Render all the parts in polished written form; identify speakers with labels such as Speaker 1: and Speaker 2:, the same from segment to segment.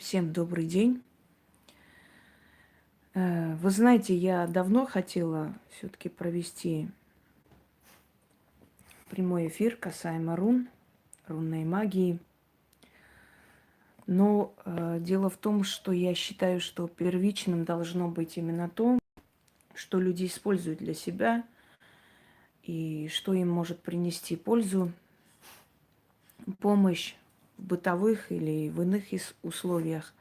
Speaker 1: Всем добрый день. Вы знаете, я давно хотела все-таки провести прямой эфир касаемо рунной магии. Но дело в том, что я считаю, что первичным должно быть именно то, что люди используют для себя и что им может принести пользу, помощь в бытовых или в иных условиях.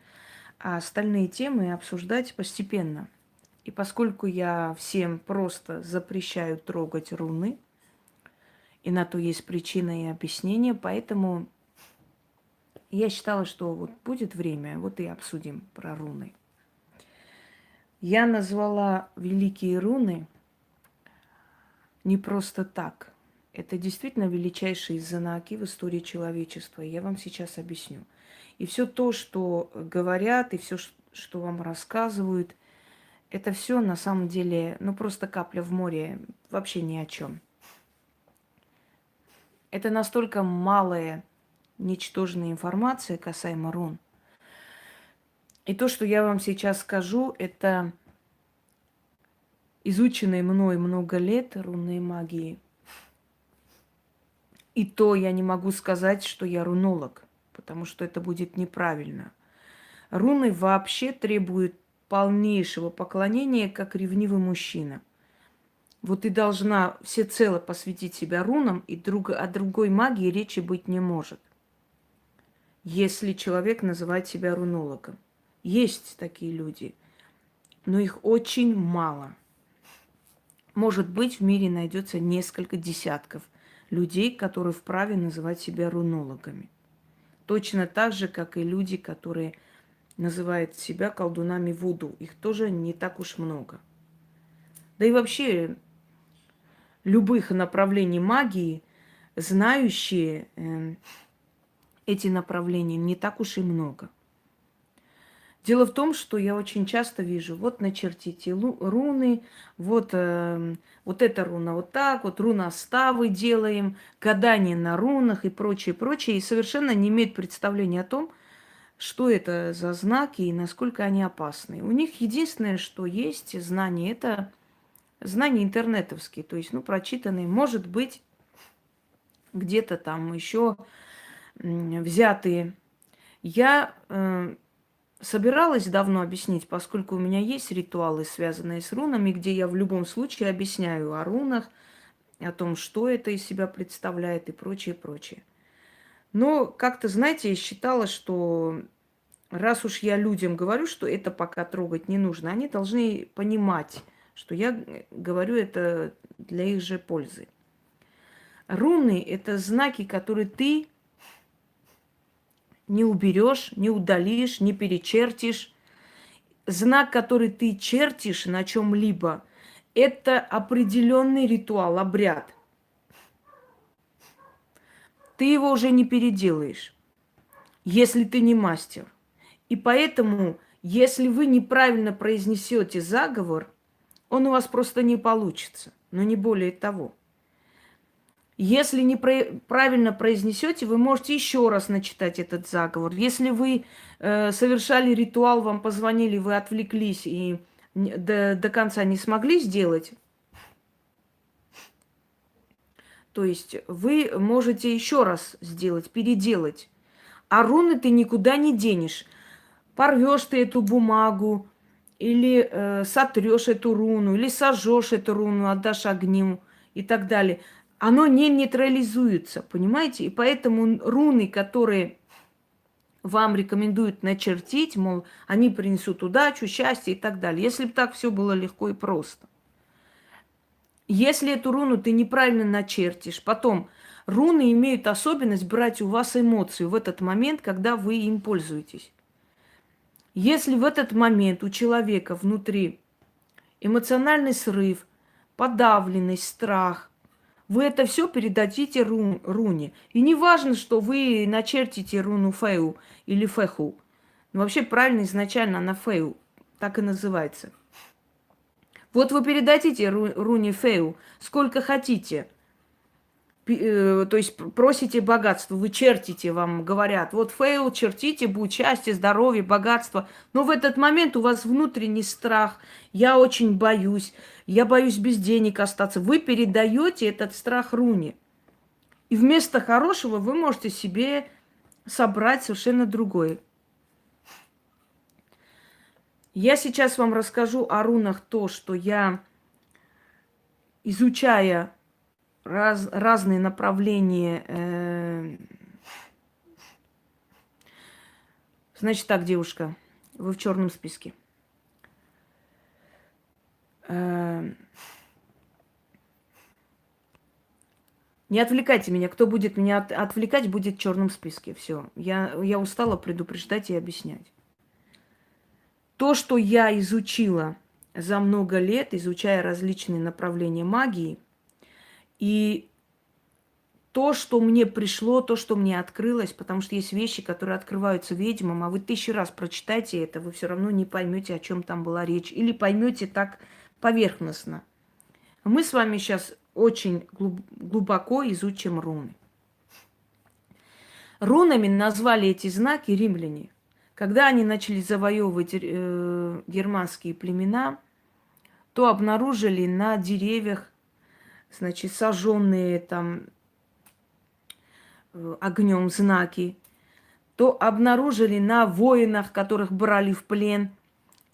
Speaker 1: А остальные темы обсуждать постепенно. И поскольку я всем просто запрещаю трогать руны, и на то есть причина и объяснение, поэтому я считала, что вот будет время, вот и обсудим про руны. Я назвала великие руны не просто так. Это действительно величайшие знаки в истории человечества. Я вам сейчас объясню. И все то, что говорят, и все, что вам рассказывают, это все на самом деле, ну просто капля в море, вообще ни о чем. Это настолько малая, ничтожная информация касаемо рун. И то, что я вам сейчас скажу, это изученные мной много лет рунной магии. И то я не могу сказать, что я рунолог, потому что это будет неправильно. Руны вообще требуют полнейшего поклонения, как ревнивый мужчина. Вот ты должна всецело посвятить себя рунам, и о другой магии речи быть не может, если человек называет себя рунологом. Есть такие люди, но их очень мало. Может быть, в мире найдется несколько десятков людей, которые вправе называть себя рунологами. Точно так же, как и люди, которые называют себя колдунами вуду. Их тоже не так уж много. Да и вообще любых направлений магии, знающие эти направления, не так уж и много. Дело в том, что я очень часто вижу, вот начертите руны, вот эта руна вот так, вот руноставы делаем, гадание на рунах и прочее, прочее, и совершенно не имеют представления о том, что это за знаки и насколько они опасны. У них единственное, что есть знания, это знания интернетовские, то есть, прочитанные, может быть, где-то там еще взятые. Я собиралась давно объяснить, поскольку у меня есть ритуалы, связанные с рунами, где я в любом случае объясняю о рунах, о том, что это из себя представляет и прочее, прочее. Но как-то, знаете, я считала, что раз уж я людям говорю, что это пока трогать не нужно, они должны понимать, что я говорю это для их же пользы. Руны – это знаки, которые ты не уберешь, не удалишь, не перечертишь. Знак, который ты чертишь на чем-либо, это определенный ритуал, обряд. Ты его уже не переделаешь, если ты не мастер. И поэтому, если вы неправильно произнесете заговор, он у вас просто не получится, но не более того. Если правильно произнесете, вы можете еще раз начитать этот заговор. Если вы совершали ритуал, вам позвонили, вы отвлеклись и до конца не смогли сделать, то есть вы можете еще раз сделать, переделать. А руны ты никуда не денешь. Порвешь ты эту бумагу, или сотрешь эту руну, или сожжешь эту руну, отдашь огню и так далее. Оно не нейтрализуется, понимаете? И поэтому руны, которые вам рекомендуют начертить, мол, они принесут удачу, счастье и так далее. Если бы так все было легко и просто. Если эту руну ты неправильно начертишь, потом руны имеют особенность брать у вас эмоции в этот момент, когда вы им пользуетесь. Если в этот момент у человека внутри эмоциональный срыв, подавленность, страх, вы это все передадите руне. И не важно, что вы начертите руну Фэу или Фэху. Но вообще правильно изначально она Фэу, так и называется. Вот вы передадите руне Фэу сколько хотите. То есть просите богатство, вы чертите, вам говорят, вот фейл, чертите, будет счастье, здоровье, богатство. Но в этот момент у вас внутренний страх, я очень боюсь, я боюсь без денег остаться. Вы передаете этот страх руне. И вместо хорошего вы можете себе собрать совершенно другое. Я сейчас вам расскажу о рунах то, что я, изучая разные направления. Значит так, девушка, вы в черном списке. Не отвлекайте меня. Кто будет меня отвлекать, будет в черном списке. Все. Я устала предупреждать и объяснять. То, что я изучила за много лет, изучая различные направления магии, и то, что мне пришло, то, что мне открылось, потому что есть вещи, которые открываются ведьмам, а вы 1000 раз прочитайте это, вы все равно не поймете, о чем там была речь, или поймете так поверхностно. Мы с вами сейчас очень глубоко изучим руны. Рунами назвали эти знаки римляне. Когда они начали завоевывать германские племена, то обнаружили на деревьях, значит, сожженные там огнем знаки, то обнаружили на воинах, которых брали в плен,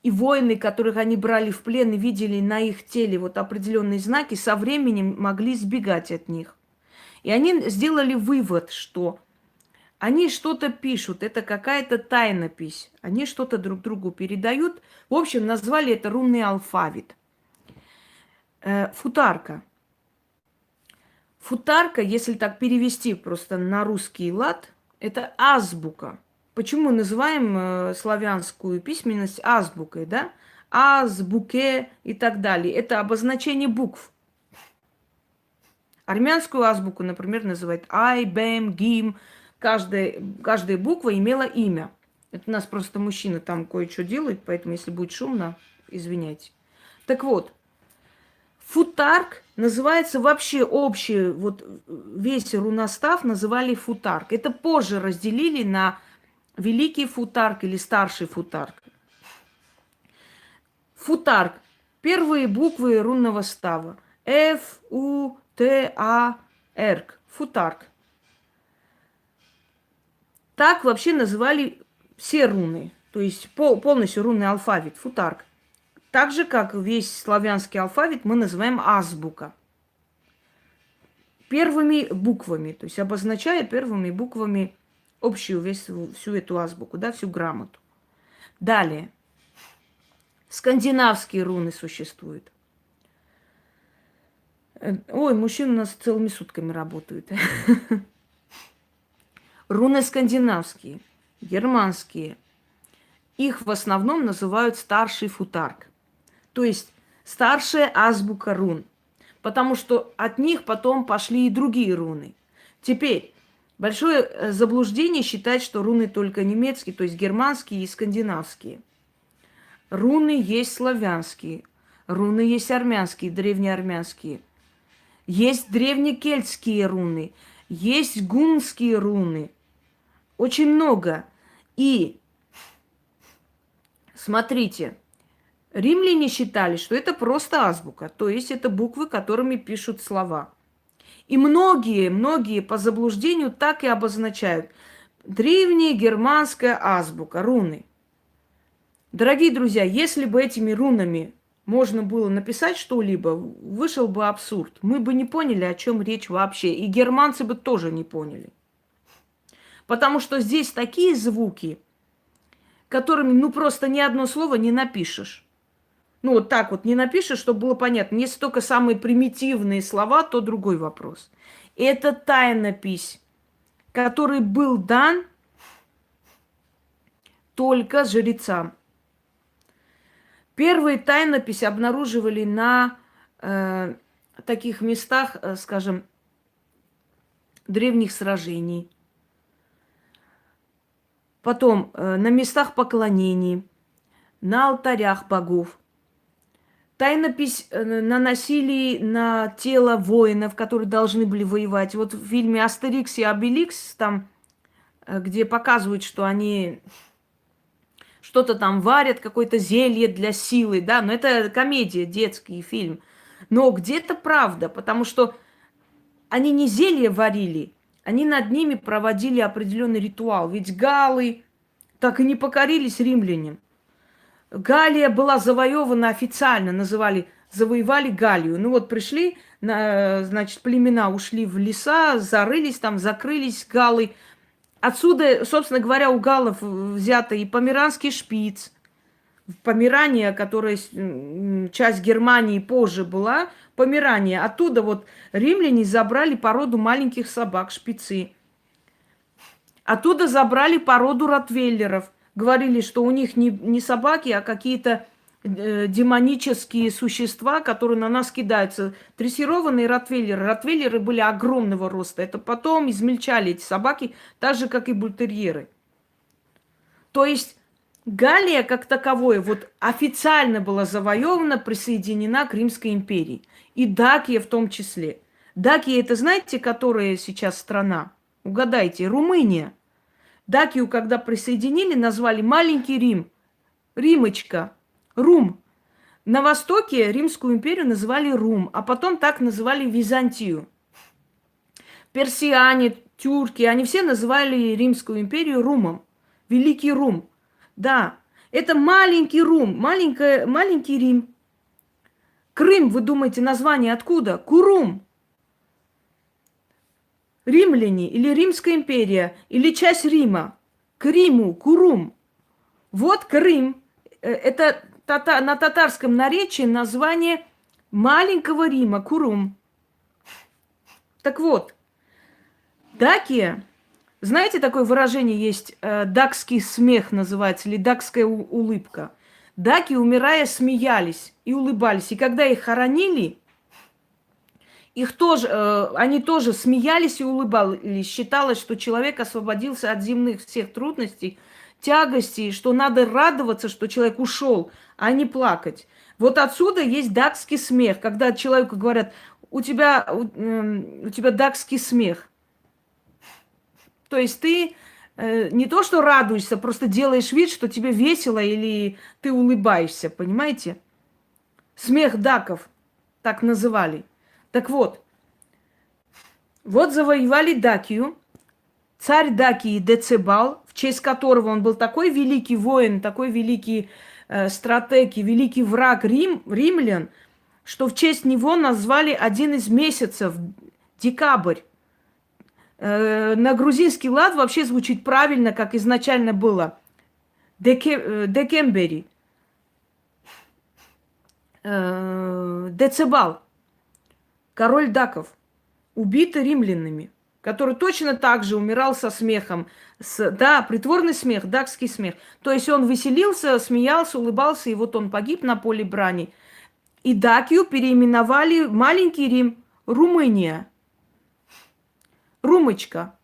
Speaker 1: и воины, которых они брали в плен и видели на их теле вот определенные знаки, со временем могли сбегать от них. И они сделали вывод, что они что-то пишут, это какая-то тайнопись, они что-то друг другу передают. В общем, назвали это рунный алфавит. Футарка. Футарка, если так перевести просто на русский лад, это азбука. Почему называем славянскую письменность азбукой, да? Азбуке и так далее. Это обозначение букв. Армянскую азбуку, например, называют Ай, Бэм, Гим. Каждая буква имела имя. Это у нас просто мужчины там кое-что делают, поэтому если будет шумно, извиняйте. Так вот, футарк называется вообще общий, вот весь руностав называли футарк. Это позже разделили на великий футарк или старший футарк. Футарк. Первые буквы рунного става. Ф, У, Т, А, Р. Футарк. Так вообще называли все руны. То есть полностью рунный алфавит. Футарк. Так же, как весь славянский алфавит, мы называем азбука. Первыми буквами, то есть обозначая первыми буквами общую всю эту азбуку, да, всю грамоту. Далее. Скандинавские руны существуют. Ой, мужчины у нас целыми сутками работают. Руны скандинавские, германские. Их в основном называют старший футарк. То есть старшая азбука рун. Потому что от них потом пошли и другие руны. Теперь, большое заблуждение считать, что руны только немецкие, то есть германские и скандинавские. Руны есть славянские, руны есть армянские, древнеармянские. Есть древнекельтские руны, есть гунские руны. Очень много. И смотрите, римляне считали, что это просто азбука, то есть это буквы, которыми пишут слова. И многие по заблуждению так и обозначают. Древняя германская азбука, руны. Дорогие друзья, если бы этими рунами можно было написать что-либо, вышел бы абсурд. Мы бы не поняли, о чем речь вообще. И германцы бы тоже не поняли. Потому что здесь такие звуки, которыми ну просто ни одно слово не напишешь. Ну вот так вот не напишешь, чтобы было понятно. Если только самые примитивные слова, то другой вопрос. Это тайнопись, который был дан только жрецам. Первые тайнописи обнаруживали на таких местах, скажем, древних сражений. Потом на местах поклонений, на алтарях богов. Тайнопись наносили на тело воинов, которые должны были воевать. Вот в фильме «Астерикс и Обеликс», там, где показывают, что они что-то там варят, какое-то зелье для силы, да, но это комедия, детский фильм. Но где-то правда, потому что они не зелье варили, они над ними проводили определенный ритуал. Ведь галлы так и не покорились римлянам. Галлия была завоевана официально, называли, завоевали Галлию. Ну вот пришли, значит, племена ушли в леса, зарылись там, закрылись галлы. Отсюда, собственно говоря, у галлов взято и померанский шпиц. Померания, которая часть Германии позже была, Померания. Оттуда вот римляне забрали породу маленьких собак, шпицы. Оттуда забрали породу ротвейлеров. Говорили, что у них не собаки, а какие-то демонические существа, которые на нас кидаются. Дрессированные ротвейлеры. Ротвейлеры были огромного роста. Это потом измельчали эти собаки, так же, как и бультерьеры. То есть Галлия как таковое вот официально была завоевана, присоединена к Римской империи. И Дакия в том числе. Дакия, это знаете, которая сейчас страна? Угадайте, Румыния. Дакию, когда присоединили, назвали Маленький Рим. Римочка. Рум. На Востоке Римскую империю называли Рум, а потом так называли Византию. Персиане, тюрки, они все называли Римскую империю Румом. Великий Рум. Да, это маленький Рум, маленький Рим. Крым, вы думаете, название откуда? Курум. Римляне или Римская империя, или часть Рима. Криму, Курум. Вот Крым. Это на татарском наречии название маленького Рима, Курум. Так вот, Дакия, знаете, такое выражение есть, дакский смех называется, или дакская улыбка. Даки, умирая, смеялись и улыбались. И когда их хоронили, их тоже, они тоже смеялись и улыбались. Считалось, что человек освободился от земных всех трудностей, тягостей, что надо радоваться, что человек ушел, а не плакать. Вот отсюда есть дакский смех, когда человеку говорят, у тебя дакский смех. То есть ты не то что радуешься, просто делаешь вид, что тебе весело или ты улыбаешься, понимаете? Смех даков, так называли. Так вот, вот завоевали Дакию, царь Дакии Децебал, в честь которого он был такой великий воин, такой великий стратег и великий враг римлян, что в честь него назвали один из месяцев, декабрь. На грузинский лад вообще звучит правильно, как изначально было. Декембери. Децебал. Король даков. Убитый римлянами. Который точно так же умирал со смехом. Да, притворный смех, дакский смех. То есть он веселился, смеялся, улыбался, и вот он погиб на поле брани. И Дакию переименовали в Маленький Рим, Румыния. Румочка.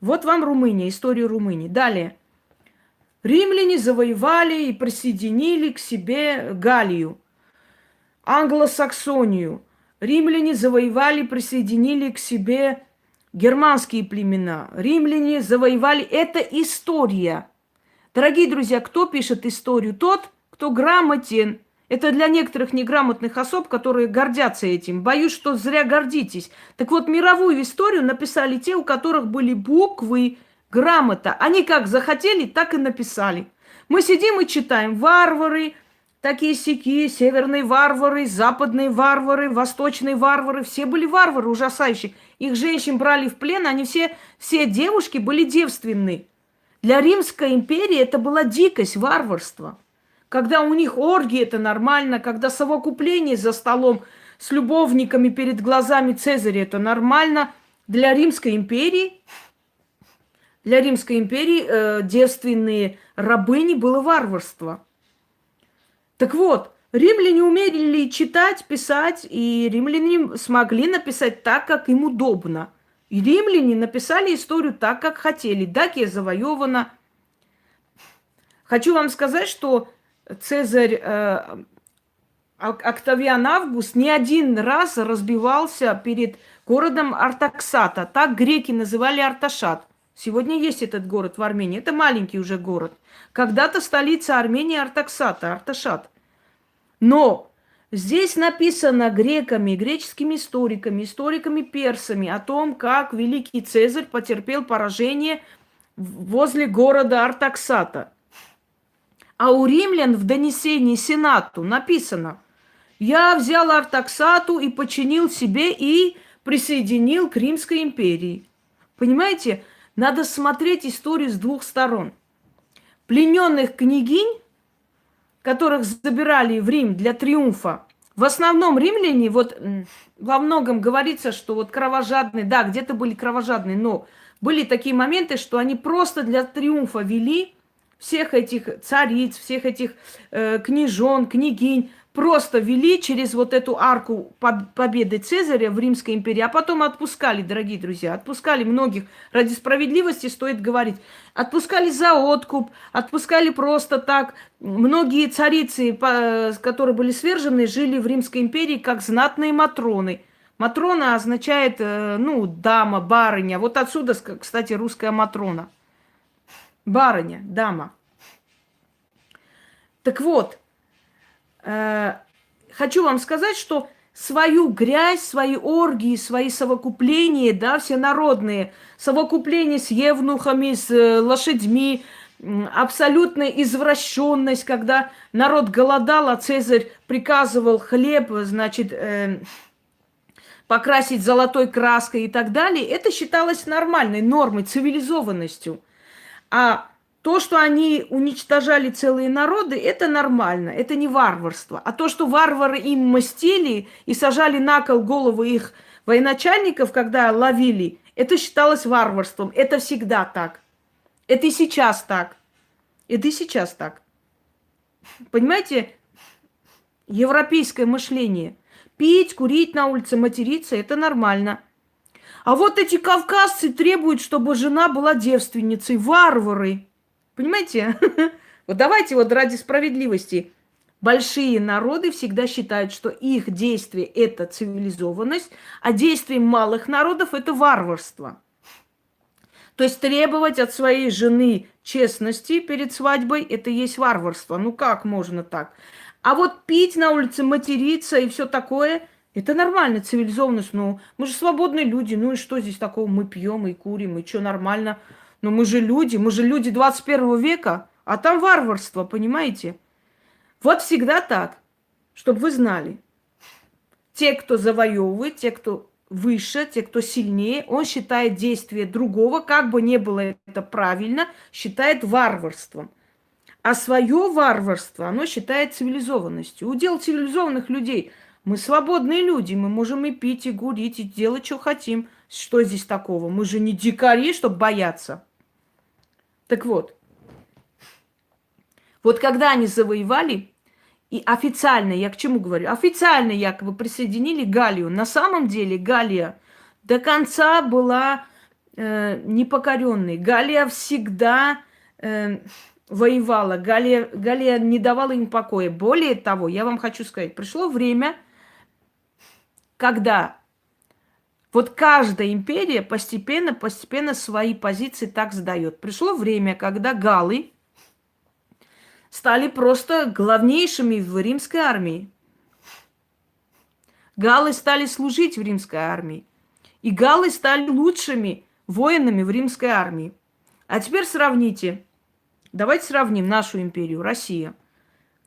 Speaker 1: Вот вам Румыния, история Румынии. Далее. Римляне завоевали и присоединили к себе Галлию, Англосаксонию. Римляне завоевали, присоединили к себе германские племена. Римляне завоевали. Это история. Дорогие друзья, кто пишет историю? Тот, кто грамотен. Это для некоторых неграмотных особ, которые гордятся этим. Боюсь, что зря гордитесь. Так вот, мировую историю написали те, у которых были буквы, грамота. Они как захотели, так и написали. Мы сидим и читаем. Варвары, такие-сяки, северные варвары, западные варвары, восточные варвары. Все были варвары ужасающие. Их женщин брали в плен, они все девушки были девственны. Для Римской империи это была дикость, варварство. Когда у них оргии, это нормально. Когда совокупление за столом с любовниками перед глазами Цезаря, это нормально. Для Римской империи девственные рабыни было варварство. Так вот, римляне умели читать, писать, и римляне смогли написать так, как им удобно. И римляне написали историю так, как хотели. Дакия завоевана. Хочу вам сказать, что Цезарь Октавиан Август не один раз разбивался перед городом Артаксата. Так греки называли Арташат. Сегодня есть этот город в Армении. Это маленький уже город. Когда-то столица Армении Артаксата, Арташат. Но здесь написано греками, греческими историками, историками персами о том, как великий Цезарь потерпел поражение возле города Артаксата. А у римлян в донесении Сенату написано: «Я взял Артаксату и подчинил себе и присоединил к Римской империи». Понимаете, надо смотреть историю с двух сторон. Плененных княгинь, которых забирали в Рим для триумфа, в основном римляне, вот во многом говорится, что вот кровожадные, да, где-то были кровожадные, но были такие моменты, что они просто для триумфа вели всех этих цариц, всех этих княжон, княгинь, просто вели через вот эту арку победы Цезаря в Римской империи, а потом отпускали, дорогие друзья, отпускали многих, ради справедливости стоит говорить, отпускали за откуп, отпускали просто так. Многие царицы, которые были свержены, жили в Римской империи как знатные матроны. Матрона означает, ну, дама, барыня. Вот отсюда, кстати, русская матрона. Барыня, дама. Так вот, хочу вам сказать, что свою грязь, свои оргии, свои совокупления, да, всенародные, совокупления с евнухами, с лошадьми, абсолютная извращенность, когда народ голодал, а Цезарь приказывал хлеб, значит, покрасить золотой краской и так далее, это считалось нормальной нормой, цивилизованностью. А то, что они уничтожали целые народы, это нормально, это не варварство. А то, что варвары им мстили и сажали на кол головы их военачальников, когда ловили, это считалось варварством. Это всегда так. Это и сейчас так. Это и сейчас так. Понимаете, европейское мышление. Пить, курить на улице, материться – это нормально. А вот эти кавказцы требуют, чтобы жена была девственницей. Варвары. Понимаете? Вот давайте вот ради справедливости. Большие народы всегда считают, что их действие – это цивилизованность, а действие малых народов – это варварство. То есть требовать от своей жены честности перед свадьбой – это и есть варварство. Ну как можно так? А вот пить на улице, материться и все такое – это нормально, цивилизованность. Ну, мы же свободные люди. Ну и что здесь такого? Мы пьем и курим, и что нормально? Но мы же люди 21 века, а там варварство, понимаете? Вот всегда так, чтобы вы знали. Те, кто завоевывает, те, кто выше, те, кто сильнее, он считает действие другого, как бы ни было это правильно, считает варварством. А свое варварство, оно считает цивилизованностью. Удел цивилизованных людей. Мы свободные люди, мы можем и пить, и курить, и делать, что хотим. Что здесь такого? Мы же не дикари, чтобы бояться. Так вот. Вот когда они завоевали, и официально, я к чему говорю? Официально якобы присоединили Галлию. На самом деле Галлия до конца была непокоренной. Галлия всегда воевала. Галлия не давала им покоя. Более того, я вам хочу сказать, пришло время, когда вот каждая империя постепенно свои позиции так сдает. Пришло время, когда галлы стали просто главнейшими в римской армии. Галлы стали служить в римской армии. И галлы стали лучшими воинами в римской армии. А теперь сравните. Давайте сравним нашу империю, Россия.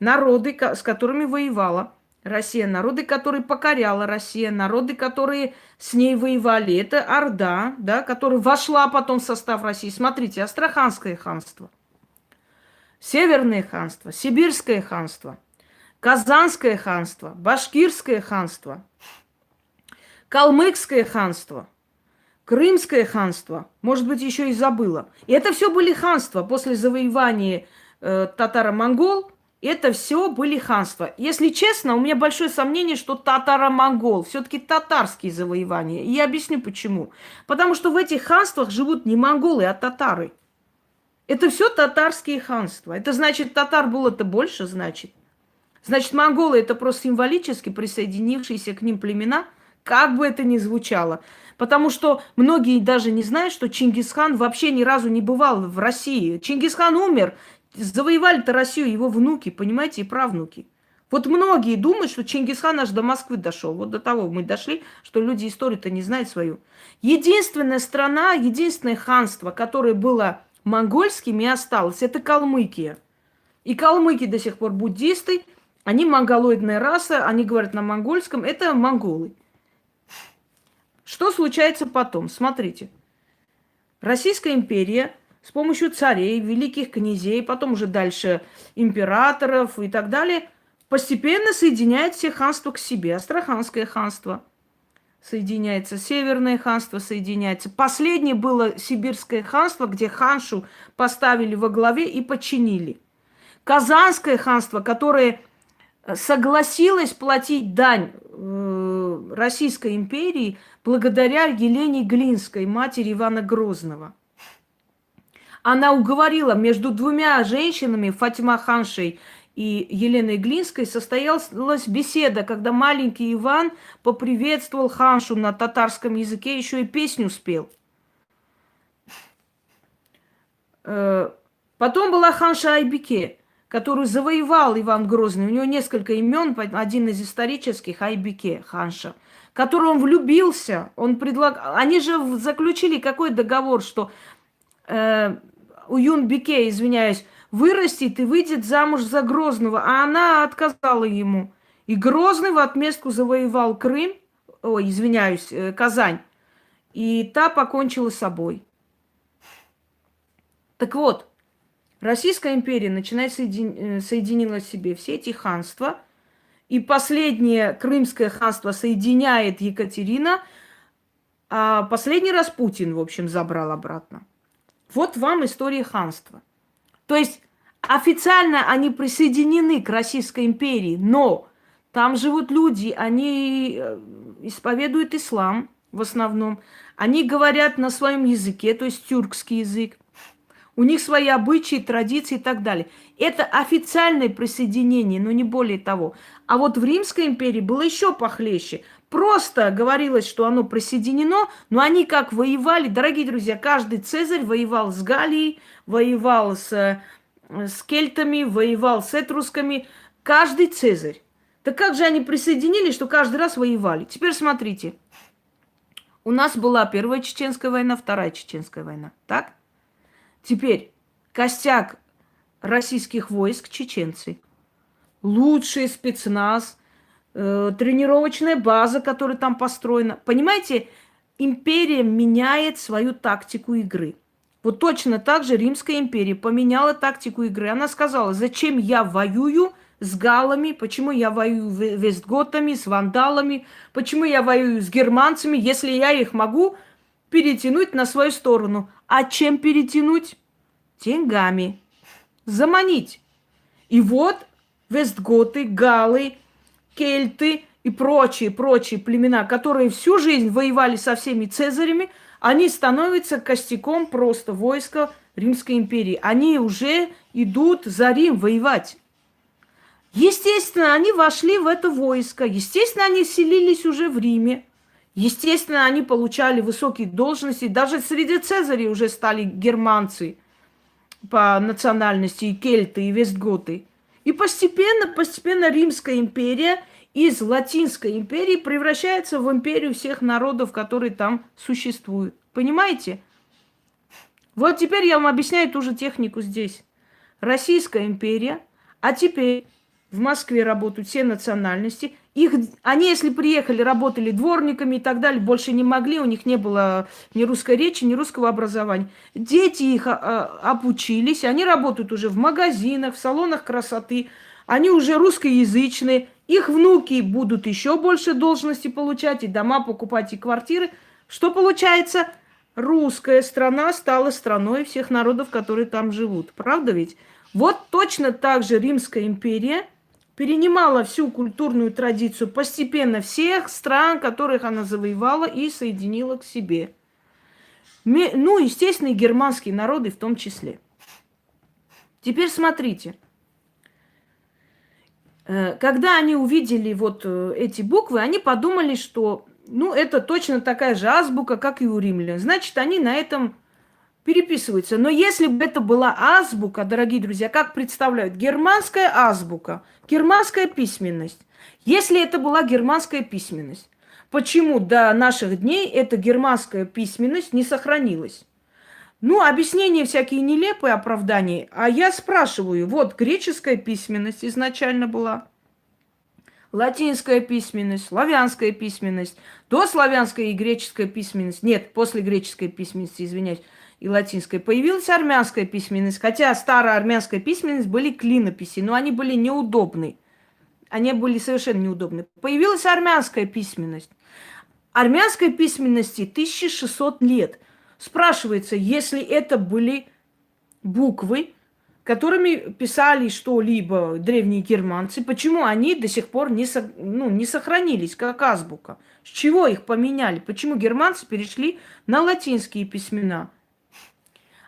Speaker 1: Народы, с которыми воевала Россия, народы, которые покоряла Россия, народы, которые с ней воевали. Это Орда, да, которая вошла потом в состав России. Смотрите, Астраханское ханство, Северное ханство, Сибирское ханство, Казанское ханство, Башкирское ханство, Калмыкское ханство, Крымское ханство, может быть, еще и забыла. И это все были ханства после завоевания татаро-монгол. Это все были ханства. Если честно, у меня большое сомнение, что татаро-монгол все-таки татарские завоевания. И я объясню почему. Потому что в этих ханствах живут не монголы, а татары. Это все татарские ханства. Это значит, татар было-то больше, значит. Значит, монголы это просто символически присоединившиеся к ним племена, как бы это ни звучало. Потому что многие даже не знают, что Чингисхан вообще ни разу не бывал в России. Чингисхан умер, завоевали-то Россию его внуки, понимаете, и правнуки. Вот многие думают, что Чингисхан аж до Москвы дошел. Вот до того мы дошли, что люди историю-то не знают свою. Единственная страна, единственное ханство, которое было монгольским и осталось, это Калмыкия. И калмыки до сих пор буддисты, они монголоидная раса, они говорят на монгольском, это монголы. Что случается потом? Смотрите. Российская империя с помощью царей, великих князей, потом уже дальше императоров и так далее, постепенно соединяет все ханства к себе. Астраханское ханство соединяется, Северное ханство соединяется. Последнее было Сибирское ханство, где ханшу поставили во главе и подчинили. Казанское ханство, которое согласилось платить дань Российской империи благодаря Елене Глинской, матери Ивана Грозного. Она уговорила между двумя женщинами, Фатима Ханшей и Еленой Глинской, состоялась беседа, когда маленький Иван поприветствовал ханшу на татарском языке, еще и песню спел. Потом была ханша Айбике, которую завоевал Иван Грозный. У него несколько имен, один из исторических Айбике, ханша, в которую он влюбился. Они же заключили какой договор, что Уюнбике, извиняюсь, вырастет и выйдет замуж за Грозного, а она отказала ему. И Грозный в отместку завоевал Крым, Казань, и та покончила с собой. Так вот, Российская империя начинает соединила в себе все эти ханства, и последнее Крымское ханство соединяет Екатерина, а последний раз Путин, в общем, забрал обратно. Вот вам история ханства. То есть официально они присоединены к Российской империи, но там живут люди, они исповедуют ислам в основном, они говорят на своем языке, то есть тюркский язык. У них свои обычаи, традиции и так далее. Это официальное присоединение, но не более того. А вот в Римской империи было еще похлеще. Просто говорилось, что оно присоединено, но они как воевали. Дорогие друзья, каждый цезарь воевал с Галией, воевал с кельтами, воевал с этрусками. Каждый цезарь. Так как же они присоединились, что каждый раз воевали? Теперь смотрите. У нас была Первая Чеченская война, Вторая Чеченская война. Так? Теперь костяк российских войск чеченцы. Лучший спецназ, тренировочная база, которая там построена. Понимаете, империя меняет свою тактику игры. Вот точно так же Римская империя поменяла тактику игры. Она сказала, зачем я воюю с галлами, почему я воюю с вестготами, с вандалами, почему я воюю с германцами, если я их могу перетянуть на свою сторону. А чем перетянуть? Деньгами. Заманить. И вот вестготы, галлы, кельты и прочие племена, которые всю жизнь воевали со всеми цезарями, они становятся костяком просто войска Римской империи. Они уже идут за Рим воевать. Естественно, они вошли в это войско. Естественно, они селились уже в Риме. Естественно, они получали высокие должности. Даже среди цезарей уже стали германцы по национальности, и кельты, и вестготы. И постепенно Римская империя из Латинской империи превращается в империю всех народов, которые там существуют. Понимаете? Вот теперь я вам объясняю ту же технику здесь. Российская империя, а теперь в Москве работают все национальности. Они, если приехали, работали дворниками и так далее, больше не могли, у них не было ни русской речи, ни русского образования. Дети их обучились, они работают уже в магазинах, в салонах красоты, они уже русскоязычные, их внуки будут еще больше должностей получать, и дома покупать, и квартиры. Что получается? Русская страна стала страной всех народов, которые там живут. Правда ведь? Вот точно так же Римская империя перенимала всю культурную традицию постепенно всех стран, которых она завоевала, и соединила к себе. Ну, естественно, и германские народы в том числе. Теперь смотрите. Когда они увидели вот эти буквы, они подумали, что, ну, это точно такая же азбука, как и у римлян. Значит, они на этом переписываются. Но если бы это была азбука, дорогие друзья, как представляют? Германская азбука, германская письменность. Если это была германская письменность, почему до наших дней эта германская письменность не сохранилась? Ну, объяснения всякие нелепые, оправдания. А я спрашиваю, вот греческая письменность изначально была, латинская письменность, славянская письменность, дославянская и греческая письменность. Нет, после греческой письменности, извиняюсь, и латинской. Появилась армянская письменность, хотя старая армянская письменность были клинописи, но они были неудобны. Они были совершенно неудобны. Появилась армянская письменность. Армянской письменности 1600 лет. Спрашивается, если это были буквы, которыми писали что-либо древние германцы, почему они до сих пор не сохранились как азбука? С чего их поменяли? Почему германцы перешли на латинские письмена?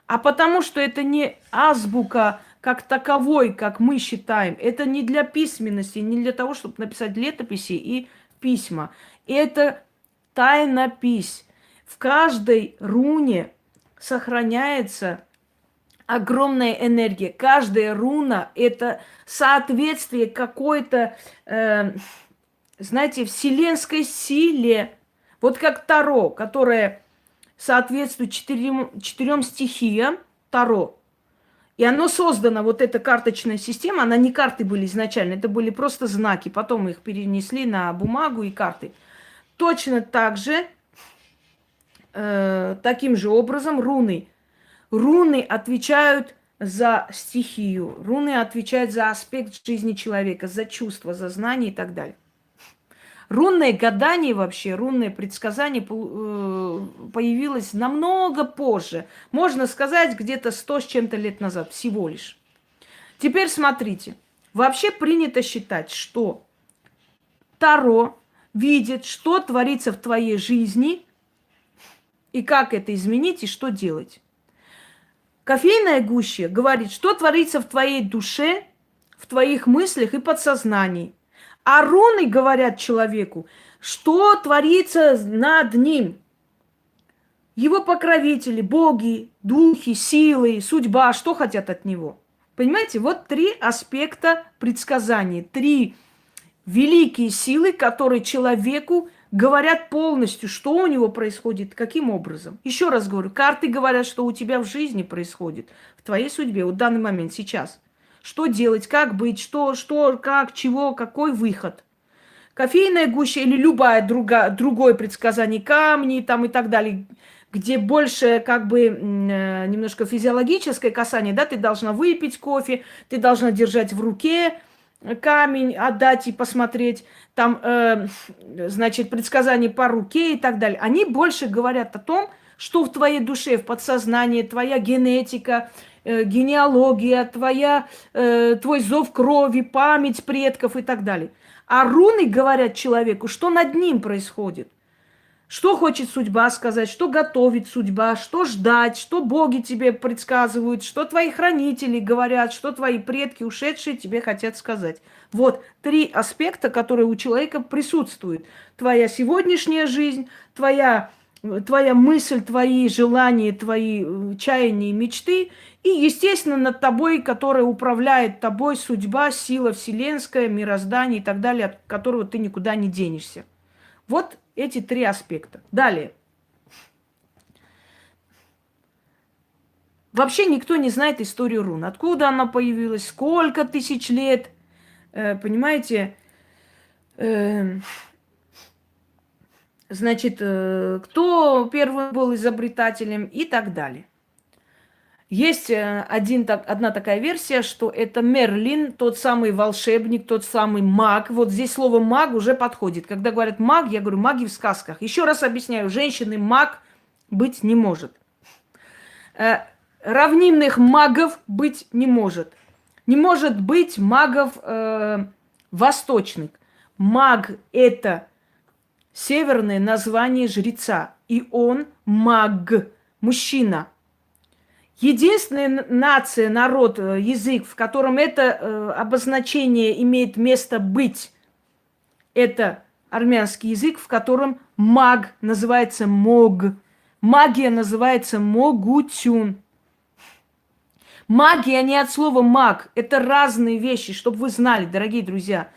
Speaker 1: А потому что это не азбука как таковой, как мы считаем. Это не для письменности, не для того, чтобы написать летописи и письма. Это тайнопись. В каждой руне сохраняется огромная энергия. Каждая руна – это соответствие какой-то, знаете, вселенской силе. Вот как Таро, которое соответствует четырем стихиям Таро. И оно создано, вот эта карточная система, она не карты были изначально, это были просто знаки. Потом их перенесли на бумагу и карты. Точно так же, таким же образом руны. Руны отвечают за стихию, руны отвечают за аспект жизни человека, за чувства, за знания и так далее. Рунное гадание вообще, рунное предсказание появилось намного позже. Можно сказать, где-то 100 с чем-то лет назад, всего лишь. Теперь смотрите. Вообще принято считать, что Таро видит, что творится в твоей жизни, и как это изменить, и что делать. Кофейная гуща говорит, что творится в твоей душе, в твоих мыслях и подсознании. А руны говорят человеку, что творится над ним. Его покровители, боги, духи, силы, судьба, что хотят от него. Понимаете, вот 3 аспекта предсказаний, 3 великие силы, которые человеку говорят полностью, что у него происходит, каким образом. Еще раз говорю, карты говорят, что у тебя в жизни происходит, в твоей судьбе, вот в данный момент, сейчас. Что делать, как быть, что, как, чего, какой выход. Кофейная гуща или любое другое предсказание, камни там и так далее, где больше как бы немножко физиологическое касание, да, ты должна выпить кофе, ты должна держать в руке камень, отдать и посмотреть, там, значит, предсказания по руке и так далее. Они больше говорят о том, что в твоей душе, в подсознании, твоя генетика, генеалогия, твой зов крови, память предков и так далее. А руны говорят человеку, что над ним происходит. Что хочет судьба сказать, что готовит судьба, что ждать, что боги тебе предсказывают, что твои хранители говорят, что твои предки ушедшие тебе хотят сказать. Вот 3 аспекта, которые у человека присутствуют. Твоя сегодняшняя жизнь, твоя мысль, твои желания, твои чаяния и мечты. И, естественно, над тобой, которая управляет тобой, судьба, сила вселенская, мироздание и так далее, от которого ты никуда не денешься. Вот эти 3 аспекта. Далее. Вообще никто не знает историю рун. Откуда она появилась, сколько тысяч лет. Понимаете? Значит, кто первым был изобретателем и так далее. Есть одна такая версия, что это Мерлин, тот самый волшебник, тот самый маг. Вот здесь слово маг уже подходит. Когда говорят маг, я говорю маги в сказках. Еще раз объясняю, женщины маг быть не может. Равнинных магов быть не может. Не может быть магов восточных. Маг – это северное название жреца. И он маг, мужчина. Единственная нация, народ, язык, в котором это обозначение имеет место быть, это армянский язык, в котором маг называется мог. Магия называется могутюн. Магия не от слова маг. Это разные вещи, чтобы вы знали, дорогие друзья.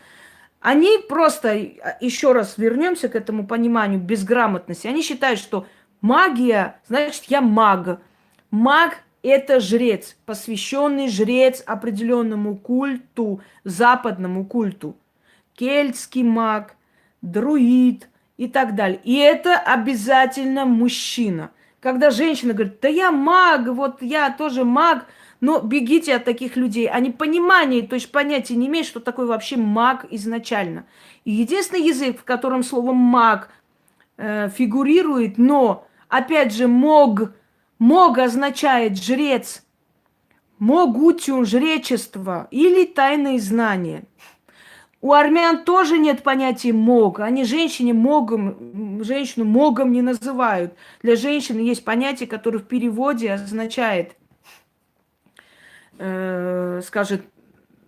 Speaker 1: Они просто, еще раз вернемся к этому пониманию безграмотности. Они считают, что магия, значит, я маг. Маг – это жрец, посвященный жрец определенному культу, западному культу. Кельтский маг, друид и так далее. И это обязательно мужчина. Когда женщина говорит, да я маг, вот я тоже маг, но бегите от таких людей. Они понимания, то есть понятия не имеют, что такое вообще маг изначально. И единственный язык, в котором слово маг фигурирует, но, опять же, мог означает жрец, могутюн, жречество или тайные знания. У армян тоже нет понятия мог. Они женщину могом не называют. Для женщины есть понятие, которое в переводе означает, скажет,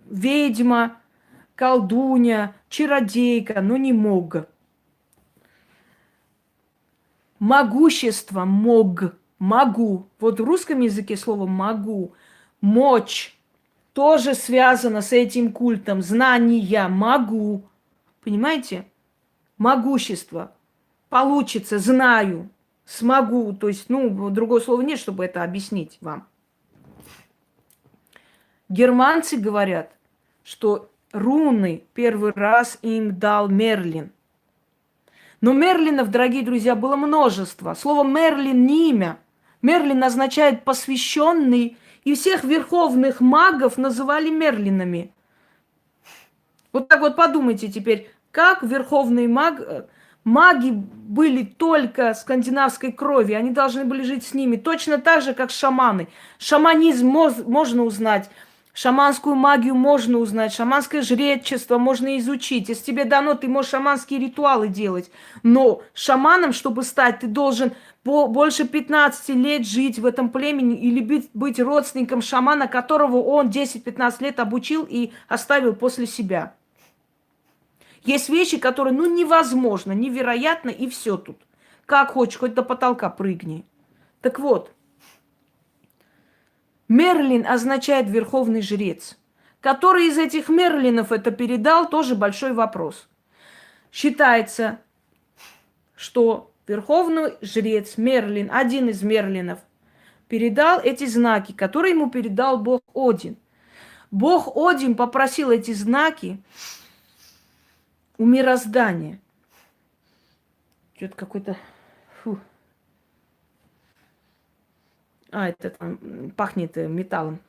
Speaker 1: ведьма, колдунья, чародейка, но не мог. Могущество, могу. Вот в русском языке слово могу, мочь тоже связано с этим культом. Знания, могу. Понимаете? Могущество. Получится, знаю, смогу. То есть, другого слова нет, чтобы это объяснить вам. Германцы говорят, что руны первый раз им дал Мерлин. Но Мерлинов, дорогие друзья, было множество. Слово Мерлин не имя. Мерлин означает посвященный, и всех верховных магов называли Мерлинами. Вот так вот подумайте теперь, как верховные маги были только скандинавской крови, они должны были жить с ними, точно так же, как шаманы. Шаманизм можно узнать, шаманскую магию можно узнать, шаманское жречество можно изучить. Если тебе дано, ты можешь шаманские ритуалы делать. Но шаманом, чтобы стать, ты должен больше 15 лет жить в этом племени или быть родственником шамана, которого он 10-15 лет обучил и оставил после себя. Есть вещи, которые, невозможно, невероятно, и все тут. Как хочешь, хоть до потолка прыгни. Так вот, Мерлин означает верховный жрец. Который из этих Мерлинов это передал, тоже большой вопрос. Считается, что верховный жрец Мерлин, один из Мерлинов, передал эти знаки, которые ему передал бог Один. Бог Один попросил эти знаки у мироздания. Что-то какой-то... это там пахнет металлом.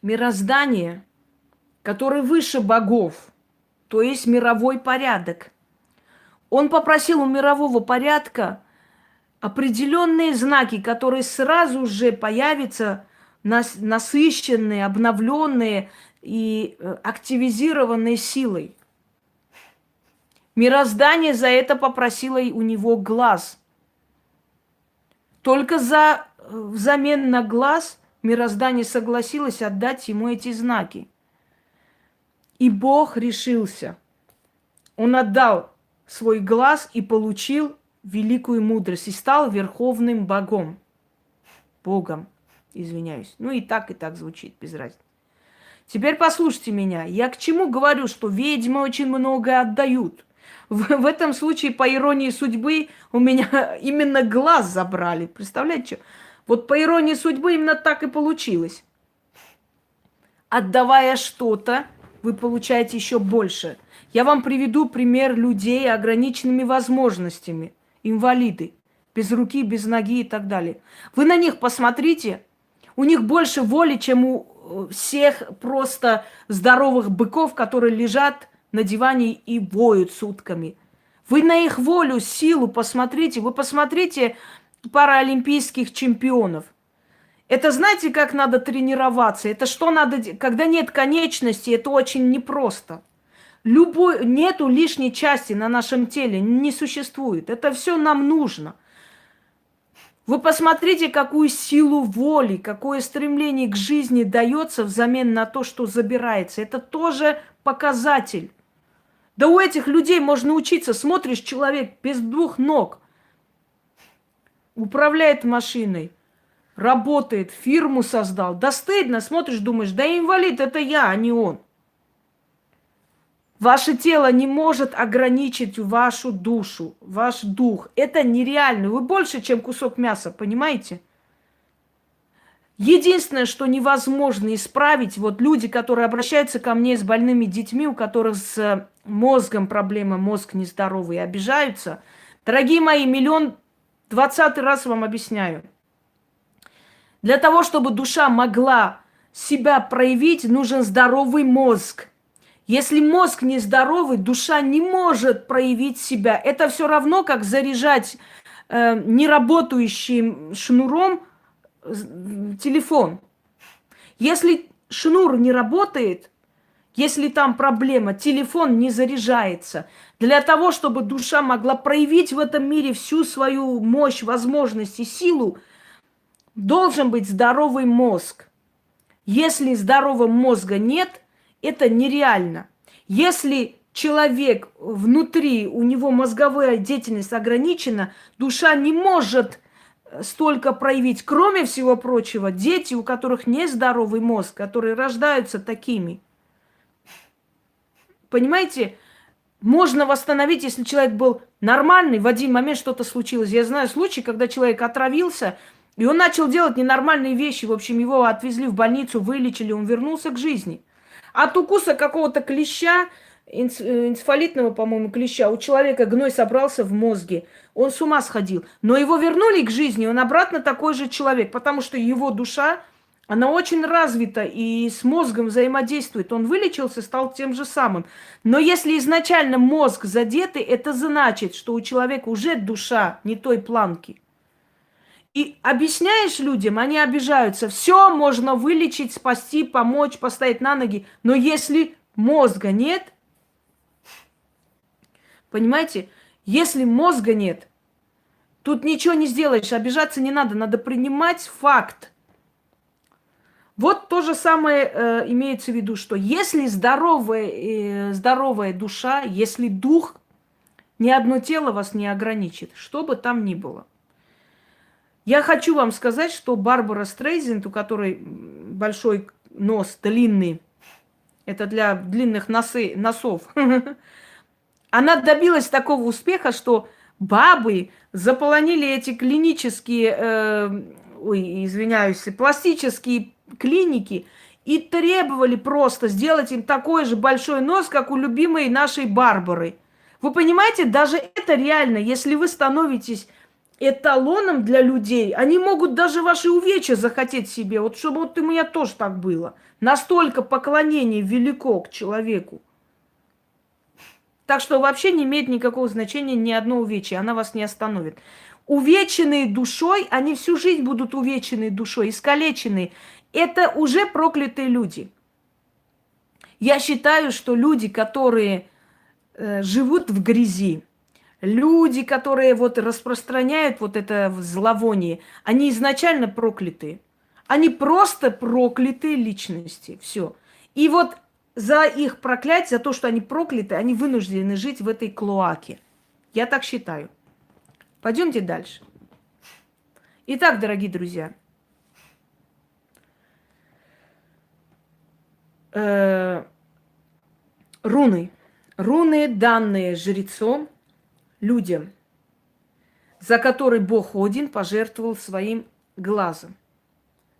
Speaker 1: Мироздание, которое выше богов, то есть мировой порядок. Он попросил у мирового порядка определенные знаки, которые сразу же появятся насыщенные, обновленные и активизированные силой. Мироздание за это попросило у него глаз. Только взамен на глаз мироздание согласилось отдать ему эти знаки. И Бог решился. Он отдал свой глаз и получил великую мудрость. И стал верховным богом. Богом, извиняюсь. И так звучит, без разницы. Теперь послушайте меня. Я к чему говорю, что ведьмы очень многое отдают. В этом случае, по иронии судьбы, у меня именно глаз забрали. Представляете, что? Вот по иронии судьбы именно так и получилось. Отдавая что-то, вы получаете еще больше. Я вам приведу пример людей с ограниченными возможностями. Инвалиды. Без руки, без ноги и так далее. Вы на них посмотрите. У них больше воли, чем у всех просто здоровых быков, которые лежат на диване и воют сутками. Вы на их волю, силу посмотрите. Вы посмотрите паралимпийских чемпионов. Это знаете, как надо тренироваться? Это что надо... Когда нет конечности, это очень непросто. Нету лишней части на нашем теле, не существует. Это все нам нужно. Вы посмотрите, какую силу воли, какое стремление к жизни дается взамен на то, что забирается. Это тоже показатель. Да у этих людей можно учиться. Смотришь, человек без двух ног, управляет машиной, работает, фирму создал. Да стыдно, смотришь, думаешь, да инвалид это я, а не он. Ваше тело не может ограничить вашу душу, ваш дух. Это нереально. Вы больше, чем кусок мяса, понимаете? Единственное, что невозможно исправить, вот люди, которые обращаются ко мне с больными детьми, у которых с мозгом проблема, мозг нездоровый, обижаются. Дорогие мои, 1,020,000 раз вам объясняю. Для того, чтобы душа могла себя проявить, нужен здоровый мозг. Если мозг нездоровый, душа не может проявить себя. Это все равно, как заряжать неработающим шнуром телефон. Если шнур не работает, если там проблема, телефон не заряжается. Для того, чтобы душа могла проявить в этом мире всю свою мощь, возможность и силу, должен быть здоровый мозг. Если здорового мозга нет, это нереально. Если человек внутри, у него мозговая деятельность ограничена, душа не может столько проявить. Кроме всего прочего, дети, у которых нездоровый мозг, которые рождаются такими. Понимаете, можно восстановить, если человек был нормальный, в один момент что-то случилось. Я знаю случай, когда человек отравился, и он начал делать ненормальные вещи. В общем, его отвезли в больницу, вылечили, он вернулся к жизни. От укуса какого-то клеща, энцефалитного, по-моему, клеща, у человека гной собрался в мозге. Он с ума сходил. Но его вернули к жизни, он обратно такой же человек, потому что его душа, она очень развита и с мозгом взаимодействует. Он вылечился, стал тем же самым. Но если изначально мозг задетый, это значит, что у человека уже душа не той планки. И объясняешь людям, они обижаются. Все можно вылечить, спасти, помочь, поставить на ноги. Но если мозга нет, понимаете, если мозга нет, тут ничего не сделаешь, обижаться не надо, надо принимать факт. Вот то же самое имеется в виду, что если здоровая душа, если дух, ни одно тело вас не ограничит, что бы там ни было. Я хочу вам сказать, что Барбара Стрейзенд, у которой большой нос, длинный, это для длинных носов, она добилась такого успеха, что бабы заполонили эти клинические, пластические клиники и требовали просто сделать им такой же большой нос, как у любимой нашей Барбары. Вы понимаете, даже это реально, если вы становитесь эталоном для людей, они могут даже ваши увечья захотеть себе, вот чтобы вот у меня тоже так было. Настолько поклонение велико к человеку. Так что вообще не имеет никакого значения ни одно увечье, она вас не остановит. Увеченные душой, они всю жизнь будут увеченные душой, искалеченные. Это уже проклятые люди. Я считаю, что люди, которые живут в грязи, люди, которые вот распространяют вот это зловоние, они изначально проклятые. Они просто проклятые личности. Все. И вот за их проклятие, за то, что они прокляты, они вынуждены жить в этой клоаке. Я так считаю. Пойдемте дальше. Итак, дорогие друзья. Руны. Руны, данные жрецом, людям, за который Бог Один пожертвовал своим глазом.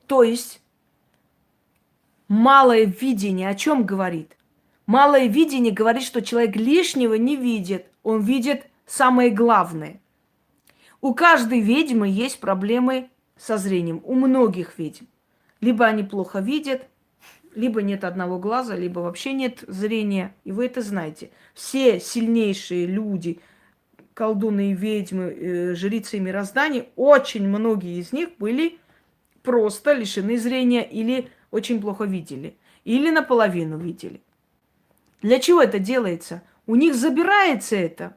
Speaker 1: То есть малое видение о чем говорит? Малое видение говорит, что человек лишнего не видит, он видит самое главное. У каждой ведьмы есть проблемы со зрением, у многих ведьм. Либо они плохо видят, либо нет одного глаза, либо вообще нет зрения. И вы это знаете. Все сильнейшие люди, колдуны и ведьмы, жрицы мироздания, очень многие из них были просто лишены зрения или очень плохо видели, или наполовину видели. Для чего это делается? У них забирается это,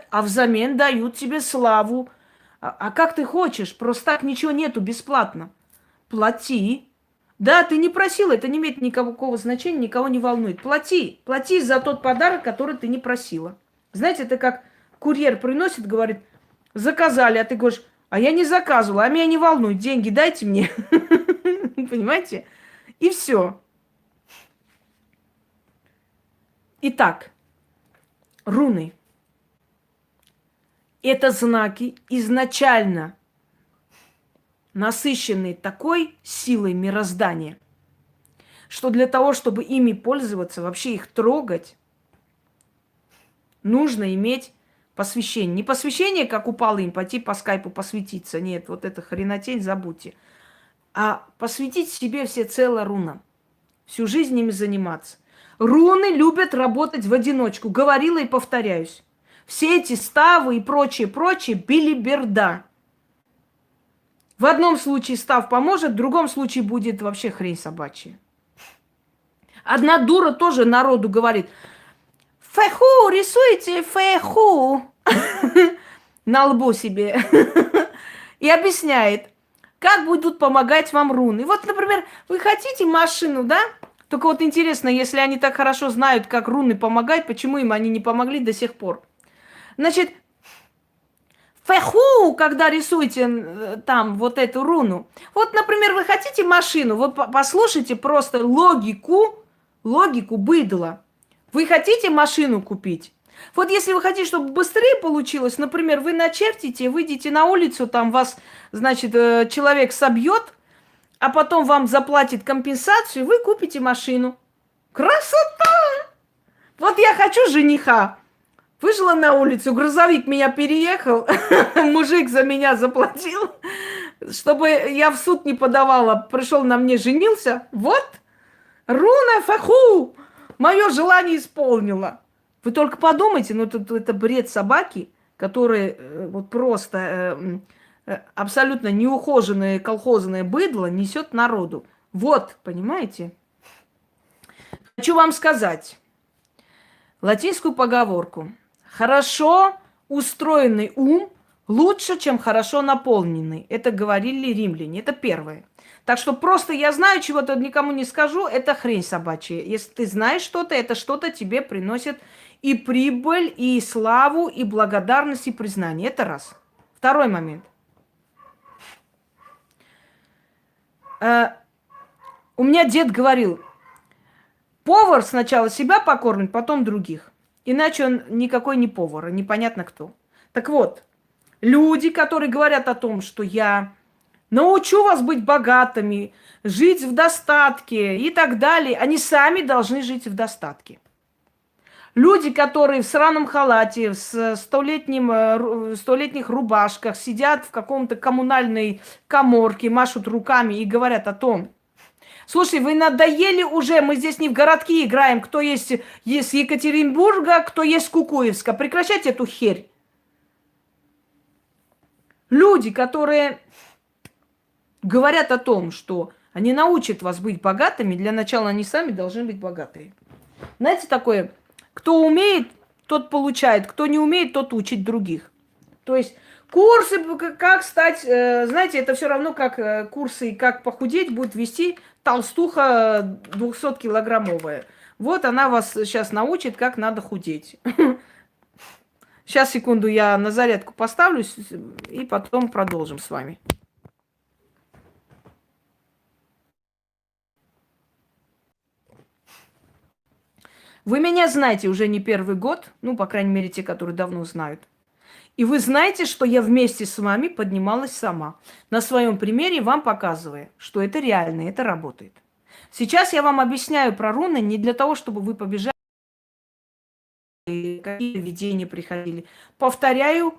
Speaker 1: а взамен дают тебе славу, А как ты хочешь? Просто так ничего нету бесплатно. Плати. Да, ты не просил, это не имеет никакого значения, никого не волнует. Плати. Плати за тот подарок, который ты не просила. Знаете, это как курьер приносит, говорит, заказали, а ты говоришь, а я не заказывала, а меня не волнует, деньги дайте мне. Понимаете? И все. Итак, руны. Это знаки изначально насыщенные такой силой мироздания, что для того, чтобы ими пользоваться, вообще их трогать, нужно иметь посвящение. Не посвящение, как упало им, пойти по скайпу посвятиться. Нет, вот это хренотень забудьте. А посвятить себе всецело рунам. Всю жизнь ими заниматься. Руны любят работать в одиночку. Говорила и повторяюсь. Все эти ставы и прочее, билиберда. В одном случае став поможет, в другом случае будет вообще хрень собачья. Одна дура тоже народу говорит, фэху, рисуйте фэху на лбу себе. И объясняет, как будут помогать вам руны. Вот, например, вы хотите машину, да? Только вот интересно, если они так хорошо знают, как руны помогают, почему им они не помогли до сих пор? Значит, фэху, когда рисуете там вот эту руну. Вот, например, вы хотите машину, вот послушайте просто логику быдла. Вы хотите машину купить? Вот если вы хотите, чтобы быстрее получилось, например, вы начертите, выйдете на улицу, там вас, значит, человек собьет, а потом вам заплатит компенсацию, вы купите машину. Красота! Вот я хочу жениха. Вышла на улицу, грузовик меня переехал, мужик за меня заплатил, чтобы я в суд не подавала, пришел на мне, женился. Вот, руна фаху, мое желание исполнила. Вы только подумайте, ну это бред собаки, которые вот просто абсолютно неухоженное колхозное быдло несет народу. Вот, понимаете? Хочу вам сказать латинскую поговорку. Хорошо устроенный ум лучше, чем хорошо наполненный. Это говорили римляне. Это первое. Так что просто я знаю, чего-то никому не скажу, это хрень собачья. Если ты знаешь что-то, это что-то тебе приносит и прибыль, и славу, и благодарность, и признание. Это раз. Второй момент. У меня дед говорил, повар сначала себя покормит, потом других. Иначе он никакой не повар, непонятно кто. Так вот, люди, которые говорят о том, что я научу вас быть богатыми, жить в достатке и так далее, они сами должны жить в достатке. Люди, которые в сраном халате, в столетних рубашках, сидят в каком-то коммунальной каморке, машут руками и говорят о том, слушай, вы надоели уже, мы здесь не в городки играем, кто есть из Екатеринбурга, кто есть Кукуевска. Прекращайте эту херь. Люди, которые говорят о том, что они научат вас быть богатыми, для начала они сами должны быть богатые. Знаете, такое, кто умеет, тот получает, кто не умеет, тот учит других. То есть курсы, как стать, знаете, это все равно, как курсы, как похудеть будет вести толстуха 200-килограммовая. Вот она вас сейчас научит, как надо худеть. Сейчас, секунду, я на зарядку поставлюсь, и потом продолжим с вами. Вы меня знаете уже не первый год, ну, по крайней мере, те, которые давно знают. И вы знаете, что я вместе с вами поднималась сама. На своем примере вам показывая, что это реально, это работает. Сейчас я вам объясняю про руны не для того, чтобы вы побежали, какие видения приходили. Повторяю,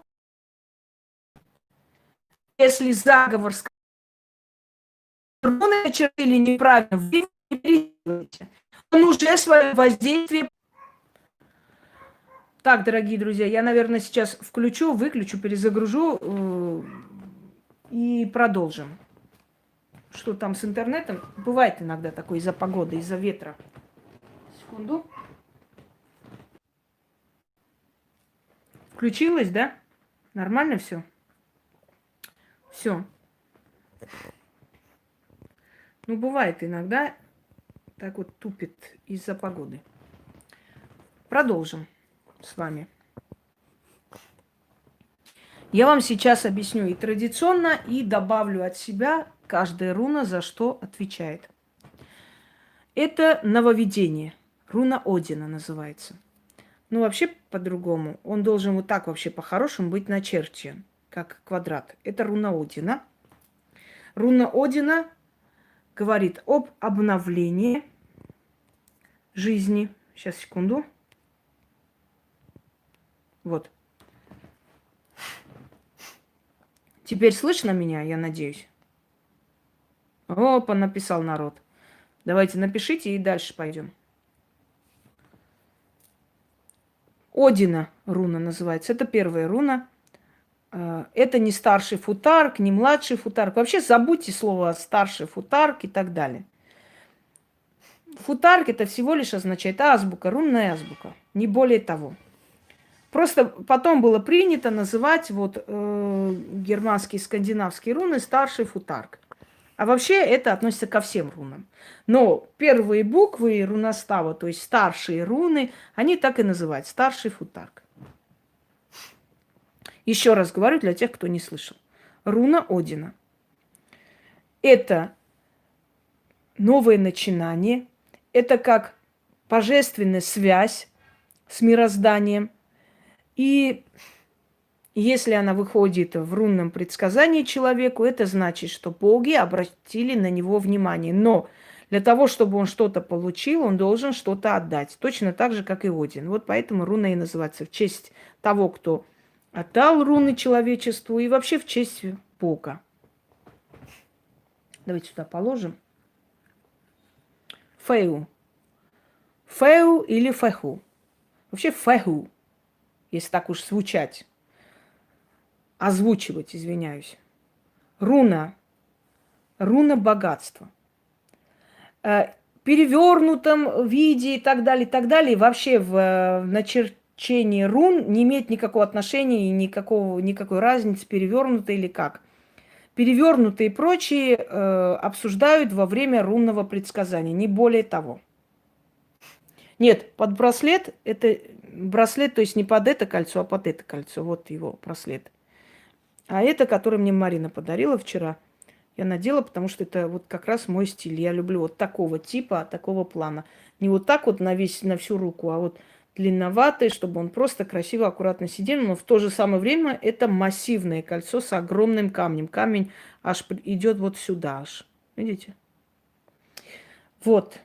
Speaker 1: если заговор с руны начертили неправильно, вы не переделаете. Он уже свое воздействие. Так, дорогие друзья, я, наверное, сейчас включу, выключу, перезагружу и продолжим. Что там с интернетом? Бывает иногда такое из-за погоды, из-за ветра. Секунду. Включилось, да? Нормально все? Все. Ну, бывает иногда так вот тупит из-за погоды. Продолжим с вами. Я вам сейчас объясню и традиционно, и добавлю от себя каждая руна, за что отвечает. Это нововведение. Руна Одина называется. Ну, вообще по-другому. Он должен вот так вообще по-хорошему быть начерчен, как квадрат. Это руна Одина. Руна Одина говорит об обновлении жизни. Сейчас, секунду. Вот. Теперь слышно меня, я надеюсь? Опа, написал народ. Давайте напишите и дальше пойдем. Одина руна называется. Это первая руна. Это не старший футарк, не младший футарк. Вообще забудьте слово старший футарк и так далее. Футарк это всего лишь означает азбука, рунная азбука. Не более того. Просто потом было принято называть вот германские, скандинавские руны старший футарк. А вообще это относится ко всем рунам. Но первые буквы руностава, то есть старшие руны, они так и называют. Старший футарк. Еще раз говорю для тех, кто не слышал. Руна Одина. Это новое начинание. Это как божественная связь с мирозданием. И если она выходит в рунном предсказании человеку, это значит, что боги обратили на него внимание. Но для того, чтобы он что-то получил, он должен что-то отдать. Точно так же, как и Один. Вот поэтому руна и называется в честь того, кто отдал руны человечеству, и вообще в честь Бога. Давайте сюда положим. Фэу. Фэу или фэху. Вообще фэху, если так уж звучать. Озвучивать, извиняюсь. Руна. Руна богатства. Перевернутом виде и так далее, вообще в начерчении рун не имеет никакого отношения и никакой разницы, перевернуто или как. Перевернутые и прочие обсуждают во время рунного предсказания, не более того. Нет, под браслет, это браслет, то есть не под это кольцо, а под это кольцо. Вот его браслет. А это, который мне Марина подарила вчера, я надела, потому что это вот как раз мой стиль. Я люблю вот такого типа, такого плана. Не вот так вот на всю руку, а вот длинноватый, чтобы он просто красиво, аккуратно сидел. Но в то же самое время это массивное кольцо с огромным камнем. Камень аж идет вот сюда аж. Видите? Вот.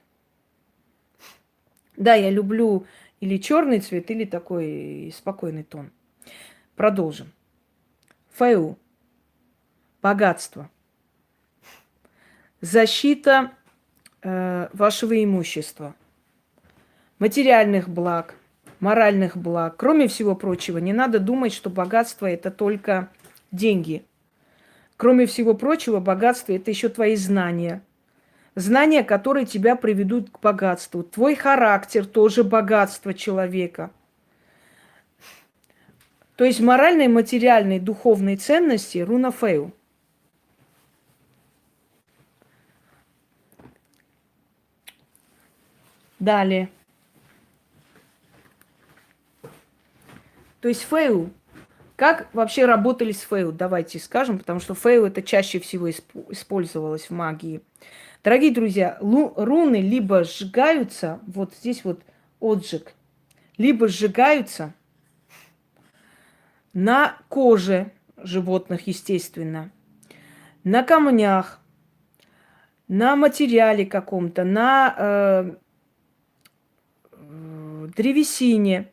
Speaker 1: Да, я люблю или черный цвет, или такой спокойный тон. Продолжим. Фэу. Богатство. Защита вашего имущества. Материальных благ, моральных благ. Кроме всего прочего, не надо думать, что богатство – это только деньги. Кроме всего прочего, богатство – это еще твои знания. Знания, которые тебя приведут к богатству. Твой характер – тоже богатство человека. То есть моральные, материальные, духовные ценности – руна Фэу. Далее. То есть Фэу. Как вообще работали с Фэу? Давайте скажем, потому что Фэу это чаще всего использовалось в магии. Дорогие друзья, руны либо сжигаются, вот здесь вот отжиг, либо сжигаются на коже животных, естественно, на камнях, на материале каком-то, на древесине.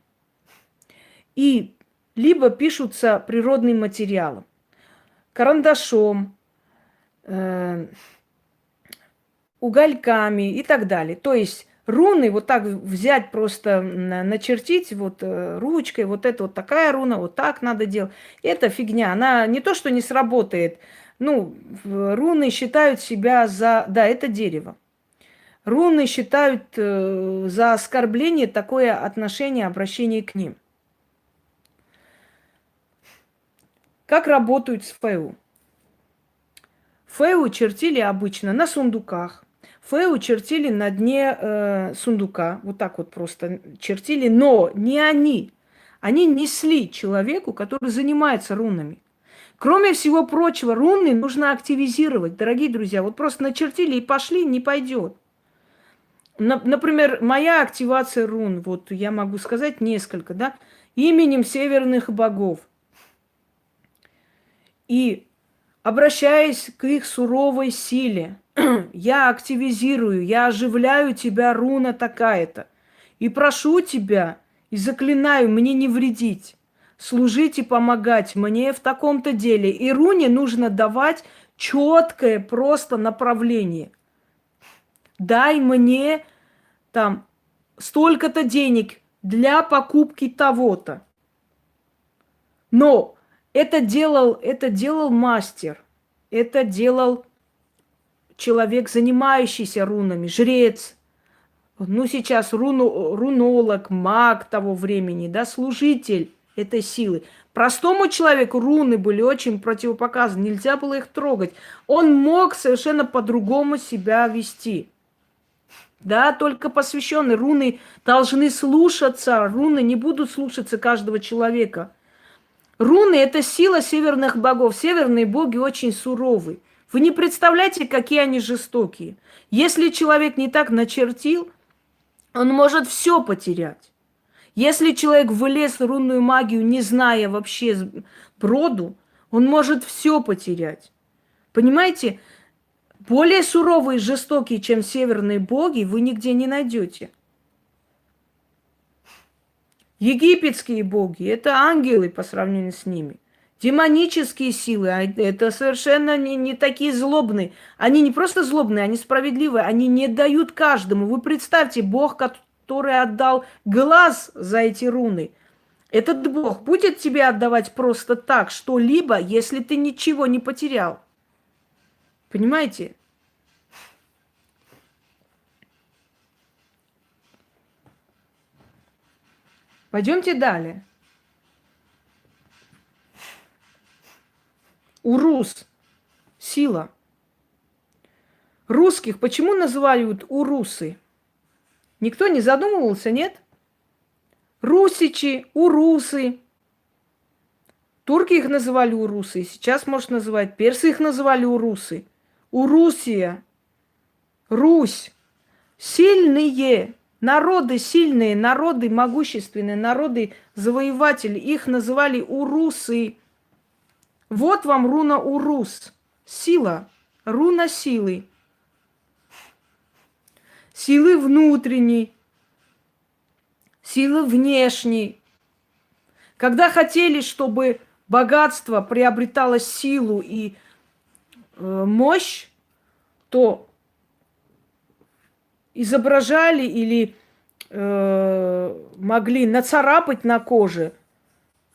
Speaker 1: И либо пишутся природным материалом, карандашом, угольками и так далее. То есть руны вот так взять, просто начертить вот ручкой, вот это вот такая руна, вот так надо делать. Это фигня, она не то, что не сработает. Ну, руны считают себя за... Да, это дерево. Руны считают за оскорбление такое отношение, обращение к ним. Как работают с ФЭУ? Фэу чертили обычно на сундуках. Фэу чертили на дне сундука. Вот так вот просто чертили. Но не они. Они несли человеку, который занимается рунами. Кроме всего прочего, руны нужно активизировать, дорогие друзья. Вот просто начертили и пошли, не пойдет. Например, моя активация рун, вот я могу сказать несколько, да, именем северных богов. И обращаясь к их суровой силе, я активизирую, я оживляю тебя, руна такая-то. И прошу тебя, и заклинаю мне не вредить, служить и помогать мне в таком-то деле. И руне нужно давать четкое просто направление. Дай мне там столько-то денег для покупки того-то. Но это делал мастер, это делал человек, занимающийся рунами, жрец. Ну, сейчас рунолог, маг того времени, да, служитель этой силы. Простому человеку руны были очень противопоказаны, нельзя было их трогать. Он мог совершенно по-другому себя вести. Да, только посвященные руны должны слушаться, руны не будут слушаться каждого человека. Руны – это сила северных богов. Северные боги очень суровы. Вы не представляете, какие они жестокие. Если человек не так начертил, он может все потерять. Если человек влез в рунную магию, не зная вообще броду, он может все потерять. Понимаете? Более суровые и жестокие, чем северные боги, вы нигде не найдете. Египетские боги – это ангелы по сравнению с ними. Демонические силы – это совершенно не такие злобные. Они не просто злобные, они справедливые. Они не дают каждому. Вы представьте, бог, который отдал глаз за эти руны. Этот бог будет тебе отдавать просто так что-либо, если ты ничего не потерял. Понимаете? Пойдемте далее. Урус. Сила. Русских почему называют урусы? Никто не задумывался, нет? Русичи, урусы. Турки их называли урусы. Сейчас, может, называть. Персы их называли урусы. Урусия. Русь. Сильные. Народы сильные, народы могущественные, народы завоеватели. Их называли урусы. Вот вам руна урус. Сила. Руна силы. Силы внутренней. Силы внешней. Когда хотели, чтобы богатство приобретало силу и мощь, то изображали или могли нацарапать на коже,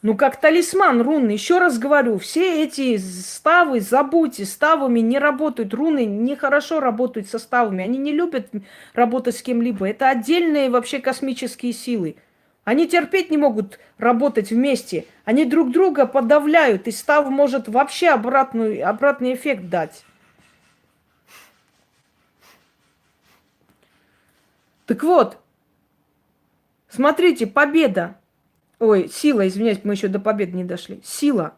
Speaker 1: ну, как талисман рунный. Еще раз говорю, все эти ставы забудьте, ставами не работают. Руны нехорошо работают со ставами. Они не любят работать с кем-либо. Это отдельные вообще космические силы. Они терпеть не могут работать вместе. Они друг друга подавляют, и став может вообще обратный эффект дать. Так вот, смотрите, победа. Ой, сила, извиняюсь, мы еще до победы не дошли. Сила.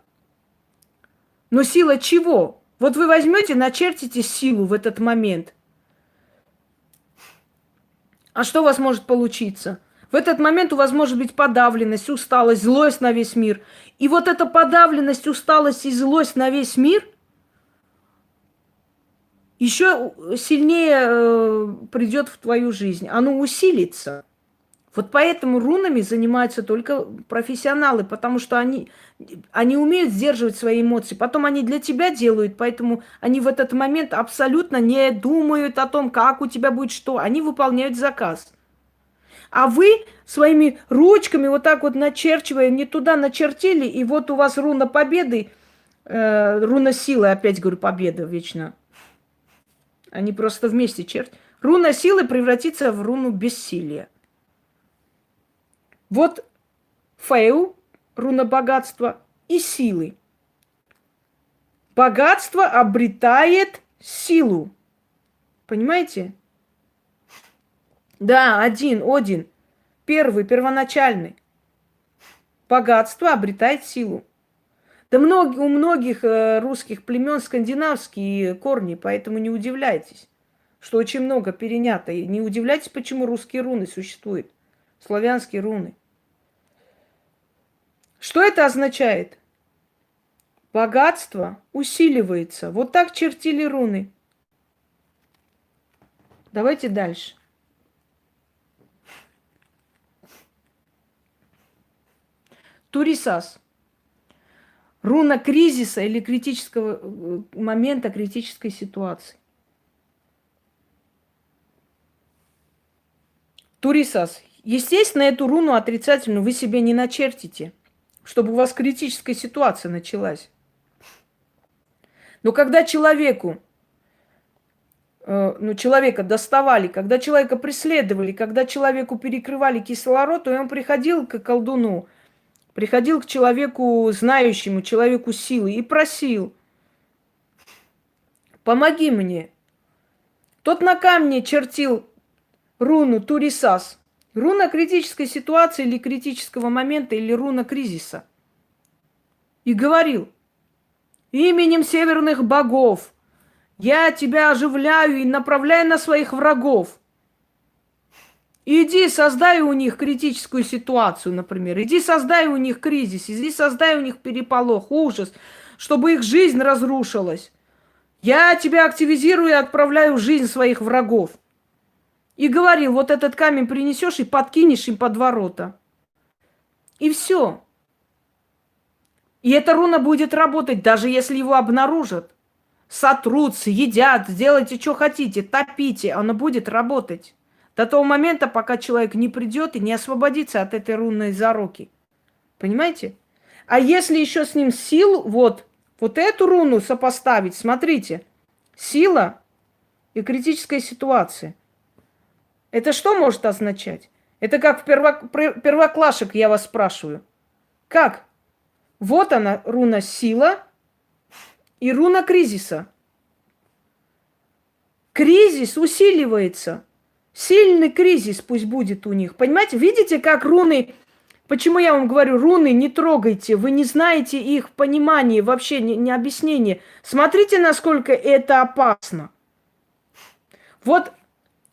Speaker 1: Но сила чего? Вот вы возьмете, начертите силу в этот момент. А что у вас может получиться? В этот момент у вас может быть подавленность, усталость, злость на весь мир. И вот эта подавленность, усталость и злость на весь мир еще сильнее придет в твою жизнь. Оно усилится. Вот поэтому рунами занимаются только профессионалы, потому что они умеют сдерживать свои эмоции. Потом они для тебя делают, поэтому они в этот момент абсолютно не думают о том, как у тебя будет что. Они выполняют заказ. А вы своими ручками вот так вот начерчивая, не туда начертили, и вот у вас руна победы, руна силы, опять говорю, победа вечно. Они просто вместе чертят. Руна силы превратится в руну бессилия. Вот фэу, руна богатства и силы. Богатство обретает силу. Понимаете? Да, Один. Первый, первоначальный. Богатство обретает силу. Да у многих русских племен скандинавские корни, поэтому не удивляйтесь, что очень много перенято. И не удивляйтесь, почему русские руны существуют, славянские руны. Что это означает? Богатство усиливается. Вот так чертили руны. Давайте дальше. Турисас. Руна кризиса или критического момента, критической ситуации. Турисас. Естественно, эту руну отрицательную вы себе не начертите, чтобы у вас критическая ситуация началась. Но когда человека доставали, когда человека преследовали, когда человеку перекрывали кислород, то он приходил к колдуну, приходил к человеку знающему, человеку силы и просил: помоги мне. Тот на камне чертил руну Турисас. Руна критической ситуации или критического момента, или руна кризиса. И говорил: именем северных богов я тебя оживляю и направляю на своих врагов. Иди, создай у них критическую ситуацию, например. Иди, создай у них кризис. Иди, создай у них переполох, ужас, чтобы их жизнь разрушилась. Я тебя активизирую и отправляю в жизнь своих врагов. И говорил: вот этот камень принесешь и подкинешь им под ворота. И все. И эта руна будет работать, даже если его обнаружат. Сотрут, съедят, сделайте, что хотите, топите. Она будет работать. До того момента, пока человек не придет и не освободится от этой рунной зароки. Понимаете? А если еще с ним силу, вот эту руну сопоставить, смотрите. Сила и критическая ситуация. Это что может означать? Это как в первоклашек, я вас спрашиваю. Как? Вот она, руна сила и руна кризиса. Кризис усиливается. Сильный кризис пусть будет у них. Понимаете, видите, как руны... Почему я вам говорю, руны не трогайте, вы не знаете их понимания, вообще не объяснение. Смотрите, насколько это опасно. Вот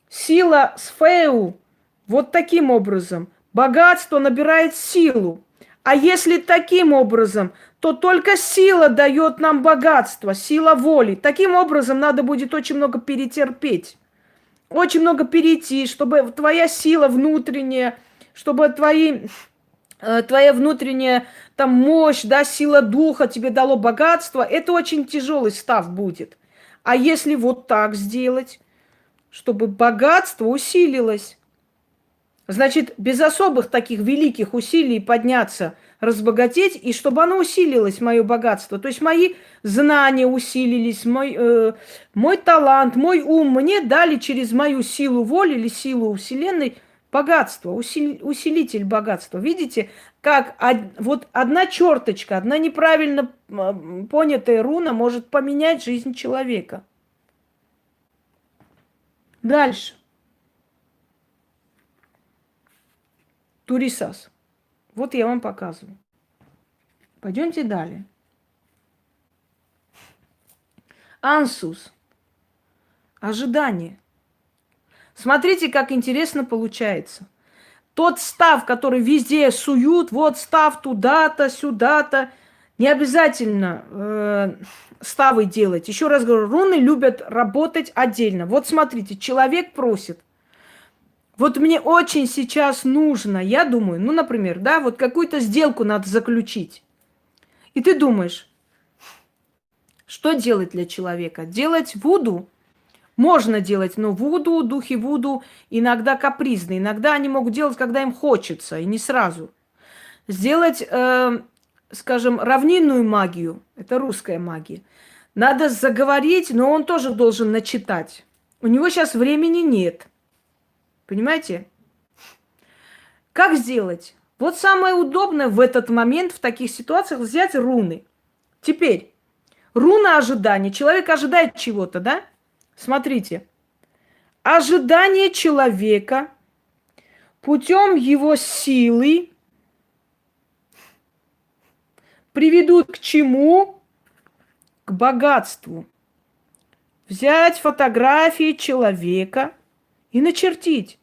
Speaker 1: сила Сфеу, вот таким образом. Богатство набирает силу. А если таким образом, то только сила дает нам богатство, сила воли. Таким образом надо будет очень много перетерпеть. Очень много перейти, чтобы твоя сила внутренняя, чтобы твоя внутренняя там мощь, да, сила духа тебе дало богатство, это очень тяжелый став будет. А если вот так сделать, чтобы богатство усилилось, значит, без особых таких великих усилий подняться, разбогатеть, и чтобы оно усилилось, мое богатство. То есть мои знания усилились, мой талант, мой ум мне дали через мою силу воли или силу Вселенной богатство, усилитель богатства. Видите, как вот одна черточка, одна неправильно понятая руна может поменять жизнь человека. Дальше. Турисас. Вот я вам показываю. Пойдемте далее. Ансус. Ожидание. Смотрите, как интересно получается. Тот став, который везде суют, вот став туда-то, сюда-то, не обязательно ставы делать. Еще раз говорю, руны любят работать отдельно. Вот смотрите, человек просит: вот мне очень сейчас нужно, я думаю, ну, например, да, вот какую-то сделку надо заключить. И ты думаешь, что делать для человека? Делать вуду? Можно делать, но вуду, духи вуду иногда капризны. Иногда они могут делать, когда им хочется, и не сразу. Сделать, скажем, равнинную магию. Это русская магия. Надо заговорить, но он тоже должен начитать. У него сейчас времени нет. Понимаете? Как сделать? Вот самое удобное в этот момент, в таких ситуациях, взять руны. Теперь, Руна ожидания. Человек ожидает чего-то, да? Смотрите. Ожидание человека путем его силы приведут к чему? К богатству. Взять фотографии человека и начертить.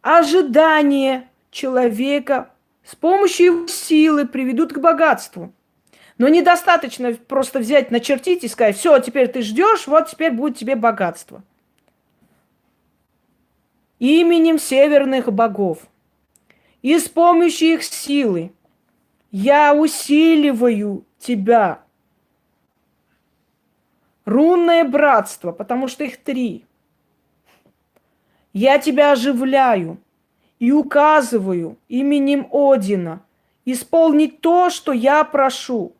Speaker 1: Ожидание человека с помощью его силы приведут к богатству. Но недостаточно просто взять, начертить и сказать, все, теперь ты ждешь, вот теперь будет тебе богатство. Именем северных богов и с помощью их силы я усиливаю тебя. Рунное братство, потому что их 3. Я тебя оживляю и указываю именем Одина исполнить то, что я прошу.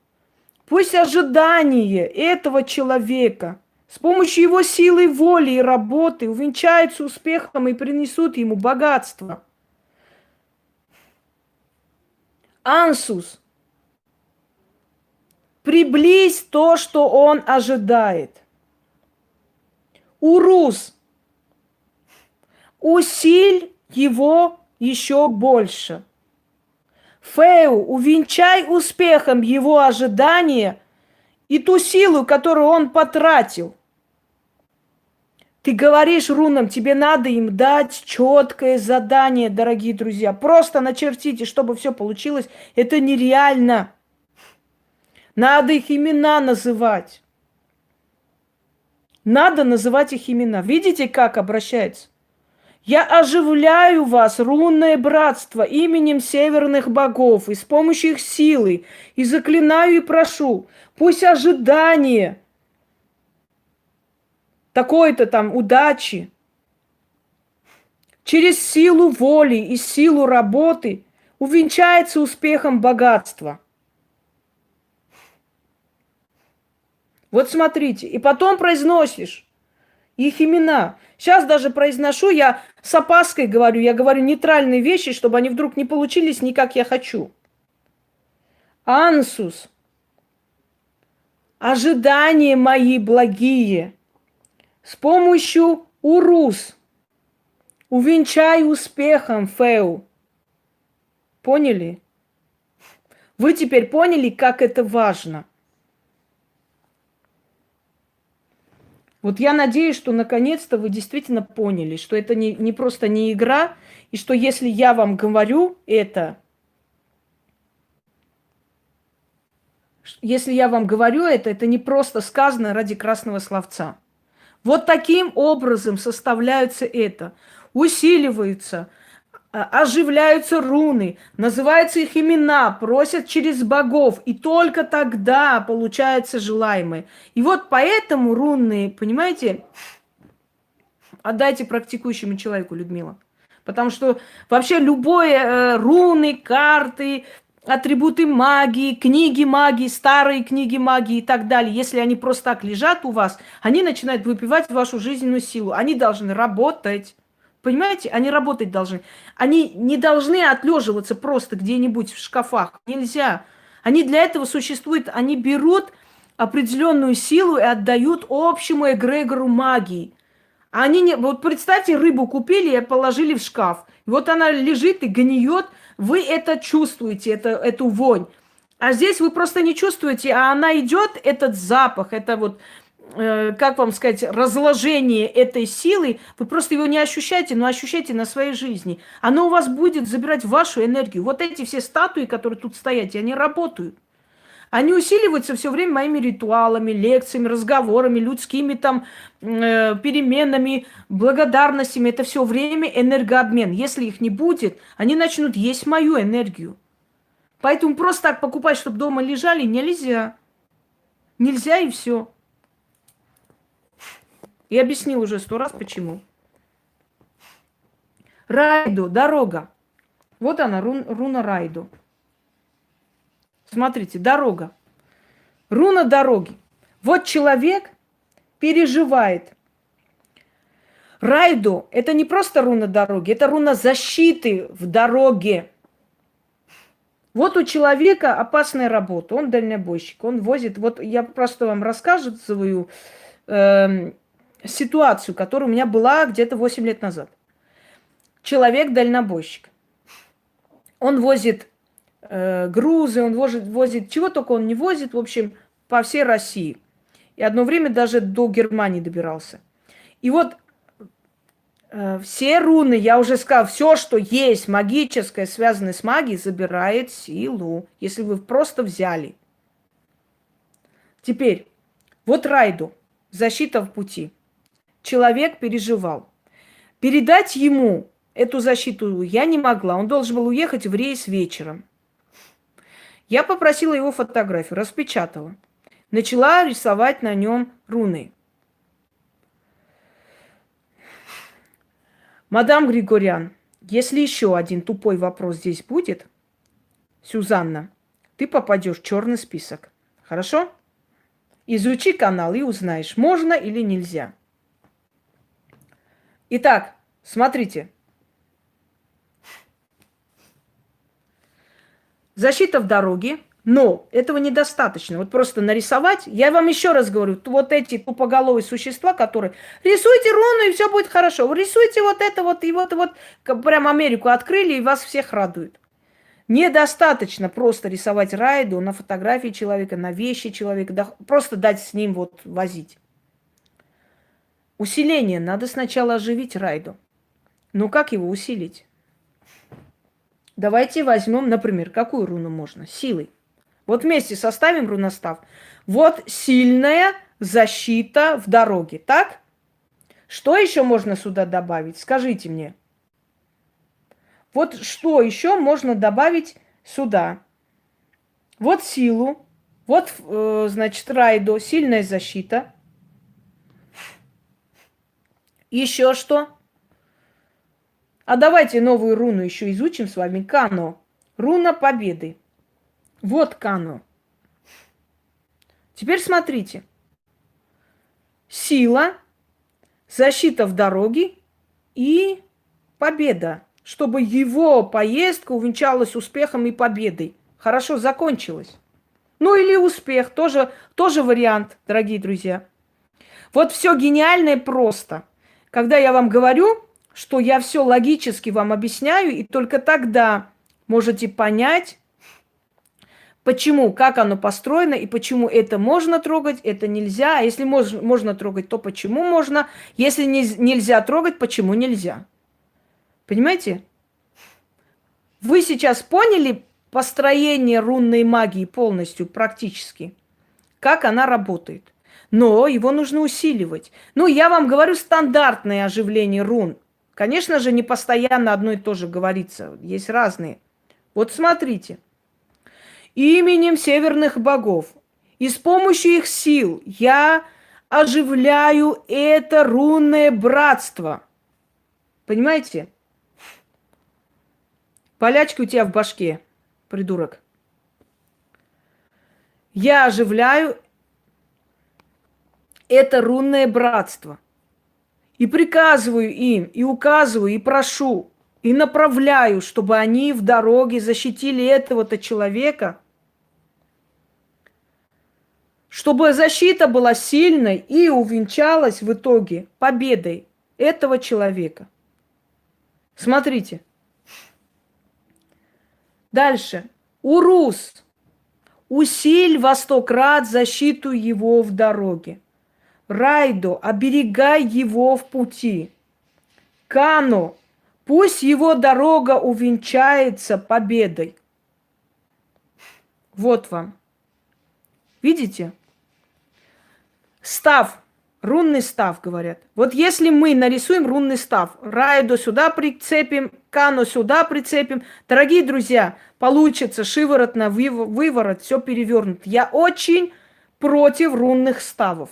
Speaker 1: Пусть ожидание этого человека с помощью его силы воли и работы увенчается успехом и принесут ему богатство. Ансус, приблизь то, что он ожидает. Урус, усиль его еще больше. Феу, увенчай успехом его ожидания и ту силу, которую он потратил. Ты говоришь рунам, тебе надо им дать четкое задание, дорогие друзья. Просто начертите, чтобы все получилось. Это нереально. Надо их имена называть. Надо называть их имена. Видите, как обращается? Я оживляю вас, рунное братство, именем северных богов, и с помощью их силы, и заклинаю и прошу, пусть ожидание такой-то там удачи через силу воли и силу работы увенчается успехом богатства. Вот смотрите, и потом произносишь их имена. Сейчас даже произношу, я с опаской говорю, я говорю нейтральные вещи, чтобы они вдруг не получились не как я хочу. Ансус, ожидания мои благие, с помощью Урус, увенчай успехом Феу. Поняли? Вы теперь поняли, как это важно? Вот я надеюсь, что наконец-то вы действительно поняли, что это не просто не игра, и что если я вам говорю это, это не просто сказано ради красного словца. Вот таким образом составляются это. Усиливаются, оживляются руны, называются их имена, просят через богов, и только тогда получается желаемое. И вот поэтому рунные, понимаете, отдайте практикующему человеку, Людмила. Потому что вообще любое руны, карты, атрибуты магии, книги магии, старые книги магии и так далее, если они просто так лежат у вас, они начинают выпивать вашу жизненную силу. Они должны работать. Понимаете, они работать должны. Они не должны отлеживаться просто где-нибудь в шкафах. Нельзя. Они для этого существуют. Они берут определенную силу и отдают общему эгрегору магии. Они не... Вот представьте, рыбу купили и положили в шкаф. И вот она лежит и гниет. Вы это чувствуете, эту вонь. А здесь вы просто не чувствуете, а она идет, этот запах, это вот... как вам сказать, разложение этой силы, вы просто его не ощущаете, но ощущаете на своей жизни. Оно у вас будет забирать вашу энергию. Вот эти все статуи, которые тут стоят, они работают. Они усиливаются все время моими ритуалами, лекциями, разговорами, людскими там переменами, благодарностями. Это все время энергообмен. Если их не будет, они начнут есть мою энергию. Поэтому просто так покупать, чтобы дома лежали, нельзя. Нельзя и все. Я объяснил уже 100 раз, почему. Райду, дорога. Вот она, руна Райду. Смотрите, дорога. Руна дороги. Вот человек переживает. Райду – это не просто руна дороги, это руна защиты в дороге. Вот у человека опасная работа, он дальнобойщик, он возит, вот я просто вам рассказываю ситуацию, которая у меня была где-то 8 лет назад. Человек дальнобойщик, он возит грузы, он возит, чего только он не возит, в общем, по всей России. И одно время даже до Германии добирался. И вот все руны, я уже сказал, все, что есть магическое, связанное с магией, забирает силу, если вы просто взяли. Теперь, вот Райду, защита в пути. Человек переживал. Передать ему эту защиту я не могла. Он должен был уехать в рейс вечером. Я попросила его фотографию, распечатала. Начала рисовать на нем руны. Мадам Григорян, если еще один тупой вопрос здесь будет, Сюзанна, ты попадешь в черный список. Хорошо? Изучи канал и узнаешь, можно или нельзя. Итак, смотрите. Защита в дороге, но этого недостаточно. Вот просто нарисовать. Я вам еще раз говорю, вот эти тупоголовые существа, которые рисуйте руну, и все будет хорошо. Рисуйте вот это вот, и вот прям Америку открыли, и вас всех радует. Недостаточно просто рисовать Райду на фотографии человека, на вещи человека, да, просто дать с ним вот возить. Усиление. Надо сначала оживить Райду. Ну как его усилить? Давайте возьмем, например, какую руну можно? Силой. Вот вместе составим руностав. Вот сильная защита в дороге, так? Что еще можно сюда добавить? Скажите мне. Вот что еще можно добавить сюда? Вот силу, вот, значит, Райдо, сильная защита. Еще что? А давайте новую руну еще изучим с вами. Кано. Руна победы. Вот Кано. Теперь смотрите. Сила, защита в дороге и победа. Чтобы его поездка увенчалась успехом и победой. Хорошо закончилась. Ну или успех. Тоже вариант, дорогие друзья. Вот все гениальное просто. Когда я вам говорю, что я все логически вам объясняю, и только тогда можете понять, почему, как оно построено, и почему это можно трогать, это нельзя. А если можно трогать, то почему можно? Если нельзя трогать, почему нельзя? Понимаете? Вы сейчас поняли построение рунной магии полностью, практически? Как она работает? Но его нужно усиливать. Ну, я вам говорю, стандартное оживление рун. Конечно же, не постоянно одно и то же говорится. Есть разные. Вот смотрите. Именем северных богов и с помощью их сил я оживляю это рунное братство. Понимаете? Полячки у тебя в башке, придурок. Я оживляю это рунное братство. И приказываю им, и указываю, и прошу, и направляю, чтобы они в дороге защитили этого-то человека, чтобы защита была сильной и увенчалась в итоге победой этого человека. Смотрите. Дальше. Урус. Усиль во 100 крат защиту его в дороге. Райдо, оберегай его в пути. Кано, пусть его дорога увенчается победой. Вот вам. Видите? Став, рунный став, говорят. Вот если мы нарисуем рунный став, Райдо сюда прицепим, Кано сюда прицепим, дорогие друзья, получится шиворот на выворот, все перевернуто. Я очень против рунных ставов.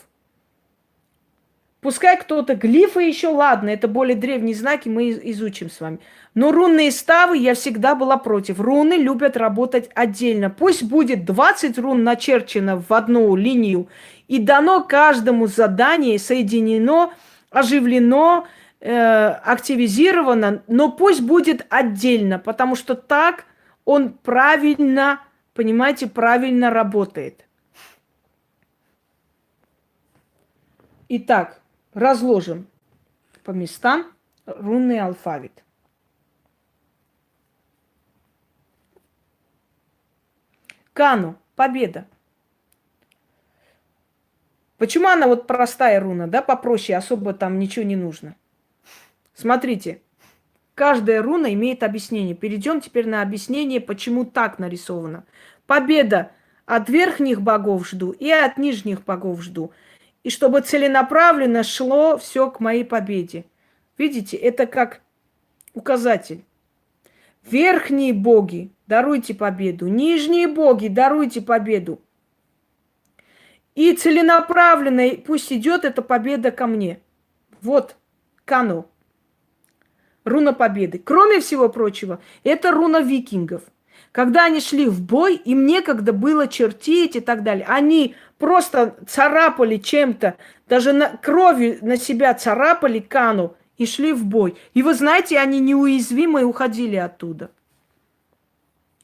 Speaker 1: Пускай кто-то, глифы еще, ладно, это более древние знаки, мы изучим с вами. Но рунные ставы я всегда была против. Руны любят работать отдельно. Пусть будет 20 рун начерчено в одну линию, и дано каждому задание, соединено, оживлено, активизировано, но пусть будет отдельно, потому что так он правильно, понимаете, правильно работает. Итак, разложим по местам рунный алфавит. Кану, победа. Почему она вот простая руна, да, попроще, особо там ничего не нужно? Смотрите, каждая руна имеет объяснение. Перейдем теперь на объяснение, почему так нарисовано. Победа от верхних богов жду и от нижних богов жду. И чтобы целенаправленно шло все к моей победе. Видите, это как указатель. Верхние боги, даруйте победу. Нижние боги, даруйте победу. И целенаправленно пусть идет эта победа ко мне. Вот, Кану. Руна победы. Кроме всего прочего, это руна викингов. Когда они шли в бой, им некогда было чертить и так далее. Они просто царапали чем-то, даже кровью на себя царапали Кану и шли в бой. И вы знаете, они неуязвимы и уходили оттуда.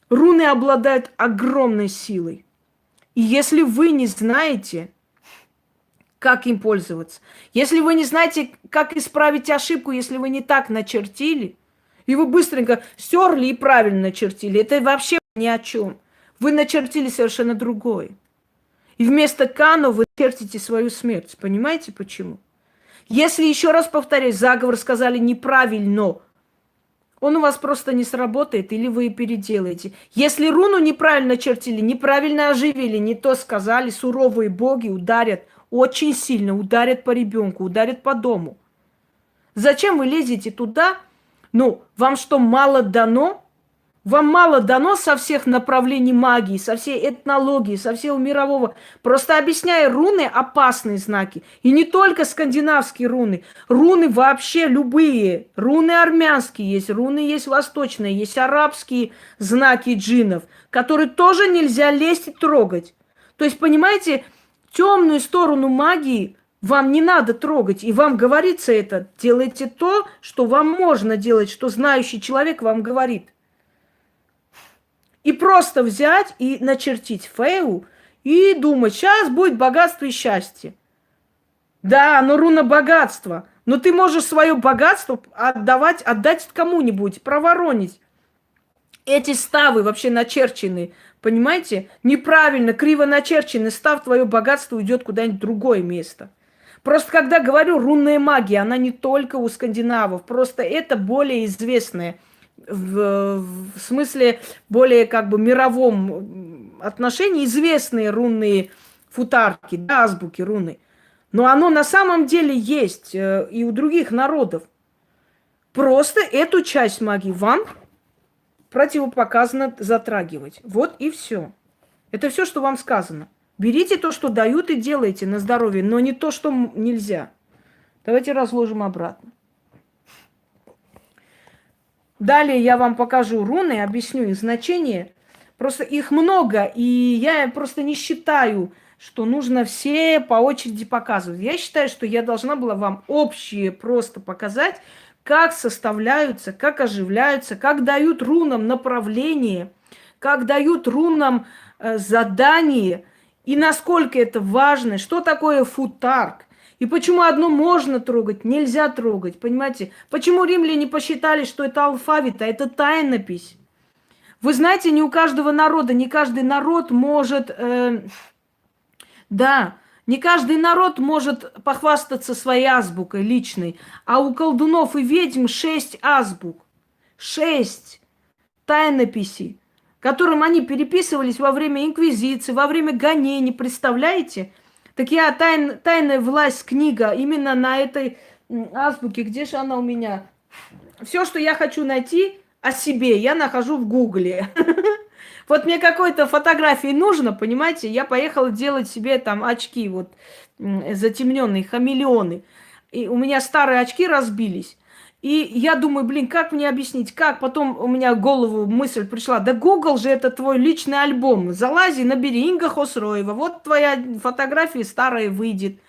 Speaker 1: Руны обладают огромной силой. И если вы не знаете, как им пользоваться, если вы не знаете, как исправить ошибку, если вы не так начертили, и вы быстренько стерли и правильно начертили, это вообще ни о чем. Вы начертили совершенно другое. И вместо Кану вы чертите свою смерть. Понимаете почему? Если, еще раз повторяю, заговор сказали неправильно, он у вас просто не сработает, или вы переделаете. Если руну неправильно чертили, неправильно оживили, не то сказали, суровые боги ударят очень сильно, ударят по ребенку, ударят по дому. Зачем вы лезете туда? Ну, вам что, мало дано? Вам мало дано со всех направлений магии, со всей этнологии, со всего мирового. Просто объясняя руны, опасные знаки. И не только скандинавские руны. Руны вообще любые. Руны армянские есть, руны есть восточные, есть арабские знаки джиннов, которые тоже нельзя лезть и трогать. То есть, понимаете, темную сторону магии вам не надо трогать. И вам говорится это. Делайте то, что вам можно делать, что знающий человек вам говорит. И просто взять и начертить фею и думать, сейчас будет богатство и счастье. Да, но руна богатства. Но ты можешь свое богатство отдать кому-нибудь, проворонить. Эти ставы вообще начерчены, понимаете? Неправильно, криво начерченный став, твое богатство уйдет куда-нибудь в другое место. Просто когда говорю рунная магия, она не только у скандинавов, просто это более известная. В смысле более как бы мировом отношении известные рунные футарки, да, азбуки руны. Но оно на самом деле есть и у других народов. Просто эту часть магии вам противопоказано затрагивать. Вот и все. Это все, что вам сказано. Берите то, что дают, и делайте на здоровье, но не то, что нельзя. Давайте разложим обратно. Далее я вам покажу руны, объясню их значение. Просто их много, и я просто не считаю, что нужно все по очереди показывать. Я считаю, что я должна была вам общие просто показать, как составляются, как оживляются, как дают рунам направление, как дают рунам задание, и насколько это важно, что такое футарк. И почему одно можно трогать, нельзя трогать, понимаете? Почему римляне посчитали, что это алфавит, а это тайнопись? Вы знаете, не у каждого народа, не каждый народ может... не каждый народ может похвастаться своей азбукой личной. А у колдунов и ведьм 6 азбук. 6 тайнописей, которым они переписывались во время инквизиции, во время гонений, представляете? Так я «Тайная власть» книга именно на этой азбуке. Где же она у меня? Все, что я хочу найти о себе, я нахожу в Гугле. Вот мне какой-то фотографии нужно, понимаете? Я поехала делать себе там очки, вот затемненные, хамелеоны. И у меня старые очки разбились. И я думаю, блин, как мне объяснить, как? Потом у меня в голову мысль пришла, да Google же это твой личный альбом. Залази, набери Инга Хосроева, вот твоя фотография старая выйдет.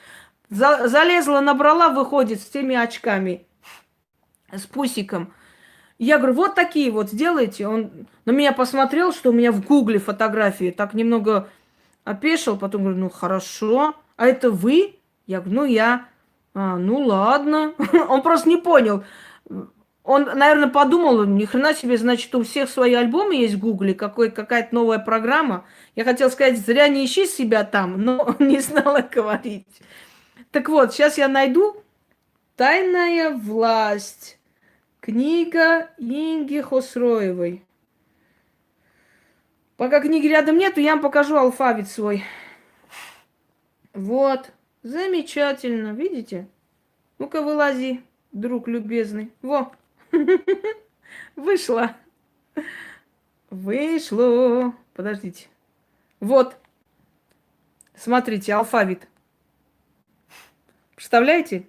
Speaker 1: Залезла, набрала, выходит с теми очками, с пусиком. Я говорю, вот такие вот сделайте. Он на меня посмотрел, что у меня в Гугле фотографии. Так немного опешил, потом говорю, ну хорошо. А это вы? Я говорю, ну я. А, ну ладно. Он просто не понял. Он, наверное, подумал, ни хрена себе, значит, у всех свои альбомы есть в Гугле, какая-то новая программа. Я хотела сказать, зря не ищи себя там, но не знала говорить. Так вот, сейчас я найду «Тайная власть». Книга Инги Хосроевой. Пока книги рядом нету, я вам покажу алфавит свой. Вот. Замечательно. Видите? Ну-ка, вылази, друг любезный. Во. Вышло. Вышло. Подождите. Вот. Смотрите, алфавит. Представляете?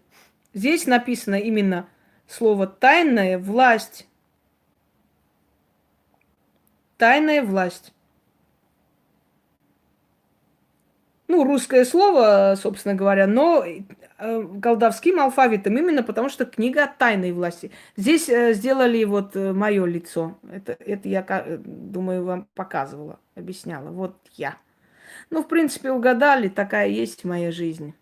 Speaker 1: Здесь написано именно слово «тайная власть». Тайная власть. Ну, русское слово, собственно говоря, но колдовским алфавитом именно потому, что книга о тайной власти. Здесь сделали вот мое лицо. Это я, думаю, вам показывала, объясняла. Вот я. Ну, в принципе, угадали, такая есть моя жизнь.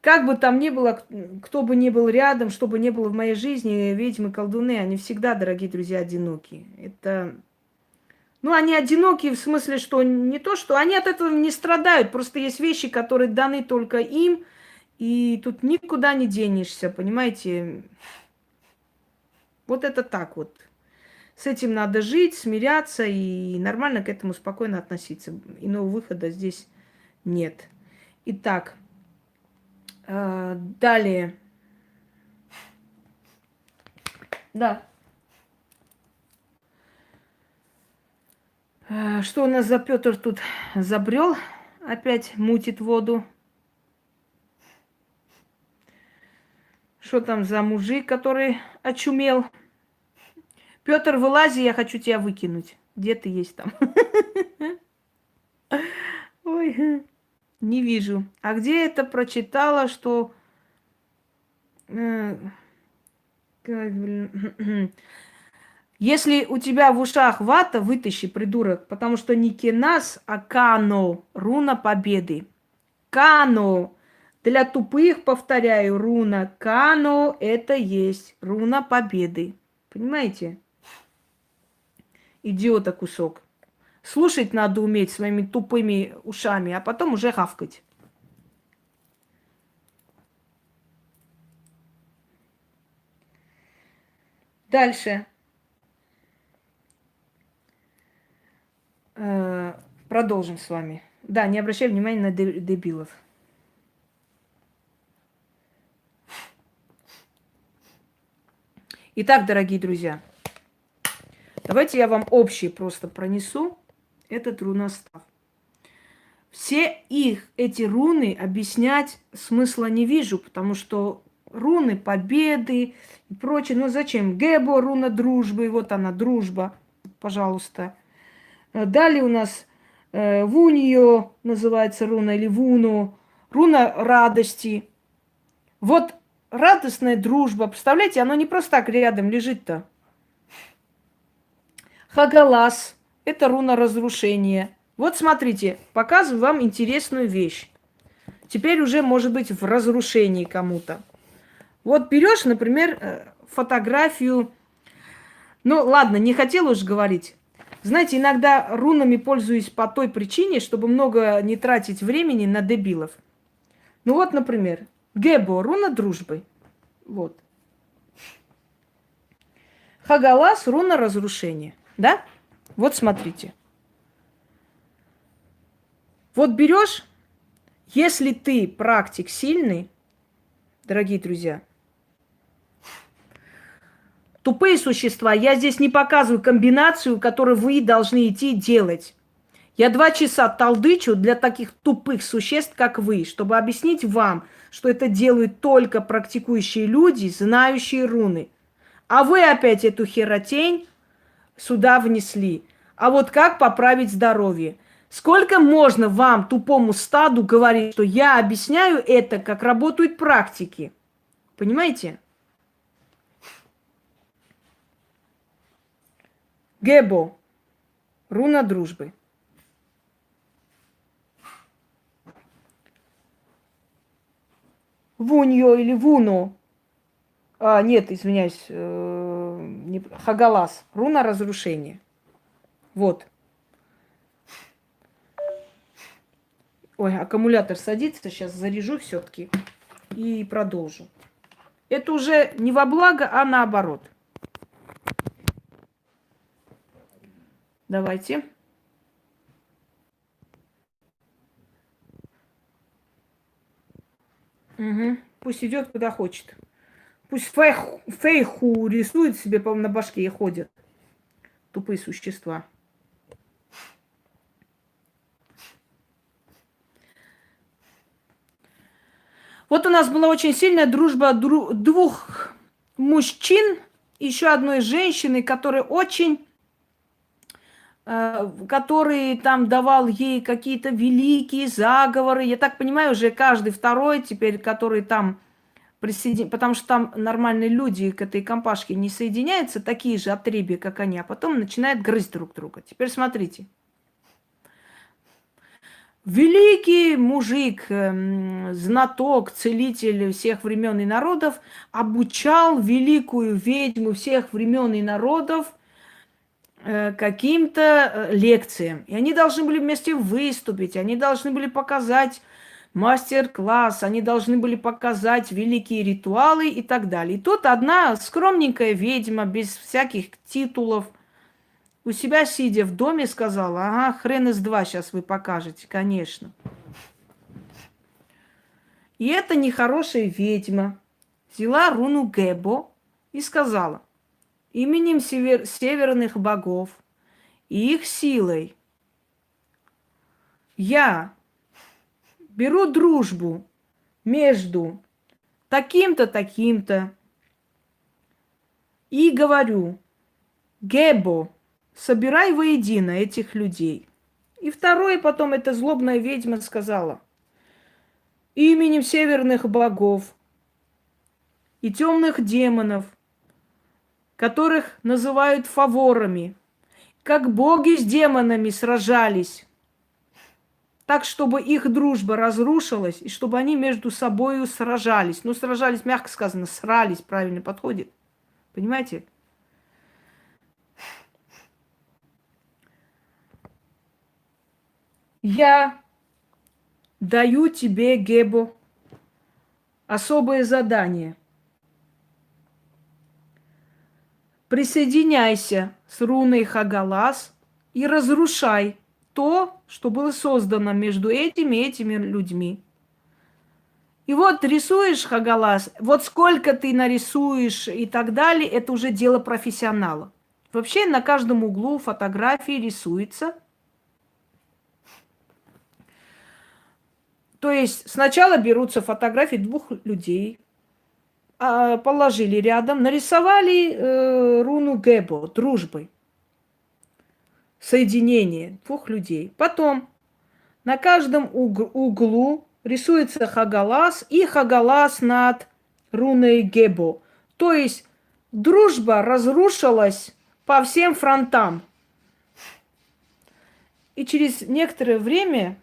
Speaker 1: Как бы там ни было, кто бы ни был рядом, что бы ни было в моей жизни, ведьмы, колдуны, они всегда, дорогие друзья, одиноки. Это... Ну, они одиноки в смысле, что не то, что они от этого не страдают. Просто есть вещи, которые даны только им, и тут никуда не денешься, понимаете? Вот это так вот. С этим надо жить, смиряться и нормально к этому спокойно относиться. Иного выхода здесь нет. Итак, далее. Да. Что у нас за Петр тут забрел? Опять мутит воду. Что там за мужик, который очумел? Петр, вылази, я хочу тебя выкинуть. Где ты есть там? Ой, не вижу. А где это прочитала, что... Если у тебя в ушах вата, вытащи, придурок, потому что не Кенас, а Кано, руна победы. Кано. Для тупых, повторяю, руна Кано – это есть руна победы. Понимаете? Идиота кусок. Слушать надо уметь своими тупыми ушами, а потом уже хавкать. Дальше. Продолжим с вами. Да, не обращай внимания на дебилов. Итак, дорогие друзья, давайте я вам общий просто пронесу этот руностав. Все эти руны объяснять смысла не вижу, потому что руны победы и прочее. Ну зачем? Гебо, руна дружбы, вот она, дружба, пожалуйста. Далее у нас Вуньо называется руна, или Вуну, руна радости. Вот радостная дружба, представляете, оно не просто так рядом лежит-то. Хагалас – это руна разрушения. Вот смотрите, показываю вам интересную вещь. Теперь уже может быть в разрушении кому-то. Вот берешь, например, фотографию. Ну ладно, не хотела уж говорить. Знаете, иногда рунами пользуюсь по той причине, чтобы много не тратить времени на дебилов. Ну вот, например, Гебо, руна дружбы. Вот. Хагалас, руна разрушения. Да? Вот смотрите. Вот берешь, если ты практик сильный, дорогие друзья, тупые существа, я здесь не показываю комбинацию, которую вы должны идти делать. Я 2 часа толдычу для таких тупых существ, как вы, чтобы объяснить вам, что это делают только практикующие люди, знающие руны. А вы опять эту херотень сюда внесли. А вот как поправить здоровье? Сколько можно вам, тупому стаду, говорить, что я объясняю это, как работают практики? Понимаете? Гебо. Руна дружбы. Вуньо или Вуно. Нет, извиняюсь. Хагалас. Руна разрушения. Вот. Ой, аккумулятор садится. Сейчас заряжу все-таки и продолжу. Это уже не во благо, а наоборот. Давайте. Угу. Пусть идет куда хочет. Пусть фейху рисует себе, по-моему, на башке и ходят. Тупые существа. Вот у нас была очень сильная дружба двух мужчин, еще одной женщины, которая очень... который там давал ей какие-то великие заговоры. Я так понимаю, уже каждый второй теперь, который там присоединяется, потому что там нормальные люди к этой компашке не соединяются, такие же отребья, как они, а потом начинают грызть друг друга. Теперь смотрите. Великий мужик, знаток, целитель всех времен и народов обучал великую ведьму всех времен и народов каким-то лекциям. И они должны были вместе выступить, они должны были показать мастер-класс, они должны были показать великие ритуалы и так далее. И тут одна скромненькая ведьма, без всяких титулов, у себя, сидя в доме, сказала: ага, хрен из два сейчас вы покажете, конечно. И эта нехорошая ведьма взяла руну Гебо и сказала: именем северных богов и их силой я беру дружбу между таким-то, таким-то и говорю: Гебо, собирай воедино этих людей. И второе, потом эта злобная ведьма сказала: именем северных богов и темных демонов, которых называют фаворами, как боги с демонами сражались, так, чтобы их дружба разрушилась, и чтобы они между собой сражались. Ну, сражались, мягко сказано, срались, правильно подходит. Понимаете? Я даю тебе, Гебо, особое задание. Присоединяйся с руной Хагалас и разрушай то, что было создано между этими и этими людьми. И вот рисуешь Хагалас, вот сколько ты нарисуешь и так далее, это уже дело профессионала. Вообще на каждом углу фотографии рисуется. То есть сначала берутся фотографии двух людей, положили рядом, нарисовали руну Гебо, дружбы, соединение двух людей. Потом на каждом углу рисуется Хагалас и Хагалас над руной Гебо. То есть дружба разрушилась по всем фронтам. И через некоторое время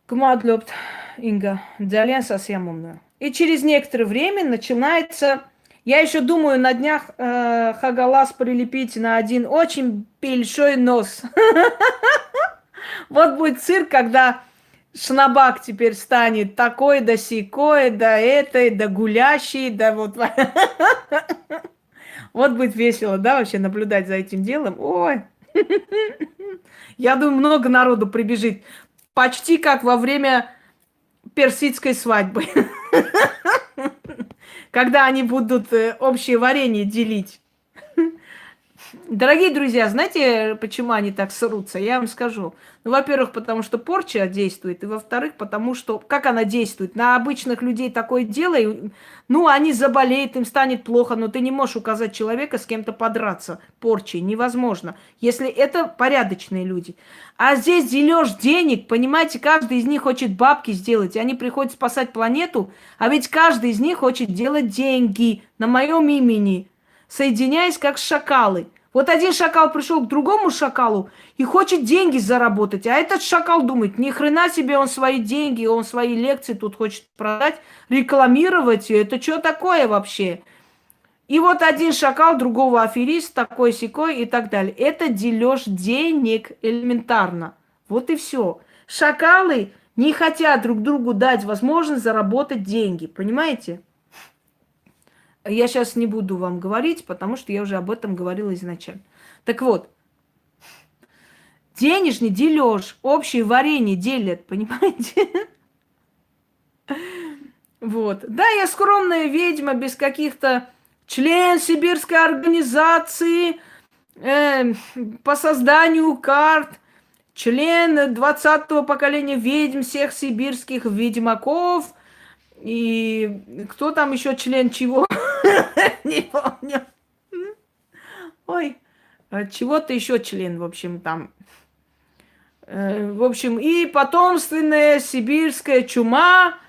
Speaker 1: Гмадлёбт, Инга, Дзялен совсем умная. И через некоторое время начинается... Я еще думаю на днях Хагалас прилепить на один очень большой нос. Вот будет цирк, когда Шнабак теперь станет такой, да сякой, да этой, да гулящий, да вот... Вот будет весело, да, вообще наблюдать за этим делом. Ой, я думаю, много народу прибежит. Почти как во время персидской свадьбы. Когда они будут общее варенье делить. Дорогие друзья, знаете, почему они так срутся? Я вам скажу. Ну, во-первых, потому что порча действует, и во-вторых, потому что... Как она действует? На обычных людей такое делай, ну, они заболеют, им станет плохо, но ты не можешь указать человека с кем-то подраться порчей. Невозможно, если это порядочные люди. А здесь дележ денег, понимаете, каждый из них хочет бабки сделать, и они приходят спасать планету, а ведь каждый из них хочет делать деньги на моем имени, соединяясь как шакалы. Вот один шакал пришел к другому шакалу и хочет деньги заработать. А этот шакал думает, ни хрена себе он свои деньги, он свои лекции тут хочет продать, рекламировать. Это что такое вообще? И вот один шакал, другого аферист, такой-сякой и так далее. Это дележ денег элементарно. Вот и все. Шакалы не хотят друг другу дать возможность заработать деньги. Понимаете? Я сейчас не буду вам говорить, потому что я уже об этом говорила изначально. Так вот, денежный дележ, общее варенье делят, понимаете? Вот. Да, я скромная ведьма, без каких-то член сибирской организации по созданию карт, член 20-го поколения ведьм всех сибирских ведьмаков. И кто там еще член чего? Не помню. Ой, чего-то еще член, в общем, там. В общем, и потомственная сибирская чума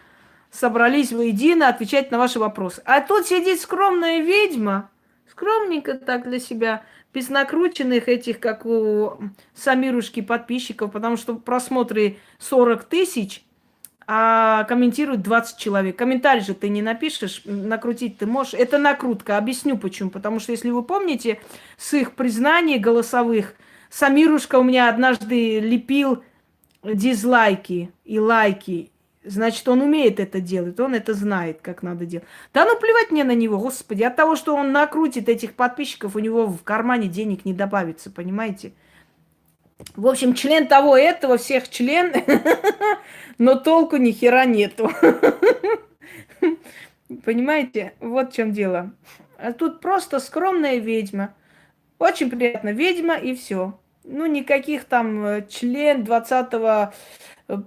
Speaker 1: собрались воедино отвечать на ваши вопросы. А тут сидит скромная ведьма, скромненько так для себя, без накрученных этих, как у Самирушки, подписчиков, потому что просмотры 40 тысяч, а комментируют 20 человек. Комментарий же ты не напишешь, накрутить ты можешь. Это накрутка. Объясню почему. Потому что, если вы помните, с их признаний голосовых, Самирушка у меня однажды лепил дизлайки и лайки. Значит, он умеет это делать, он это знает, как надо делать. Да ну плевать мне на него, господи. От того, что он накрутит этих подписчиков, у него в кармане денег не добавится, понимаете? В общем, член того этого, всех член, но толку ни хера нету. Понимаете? Вот в чем дело. А тут просто скромная ведьма. Очень приятно. Ведьма и все. Ну, никаких там член 20-го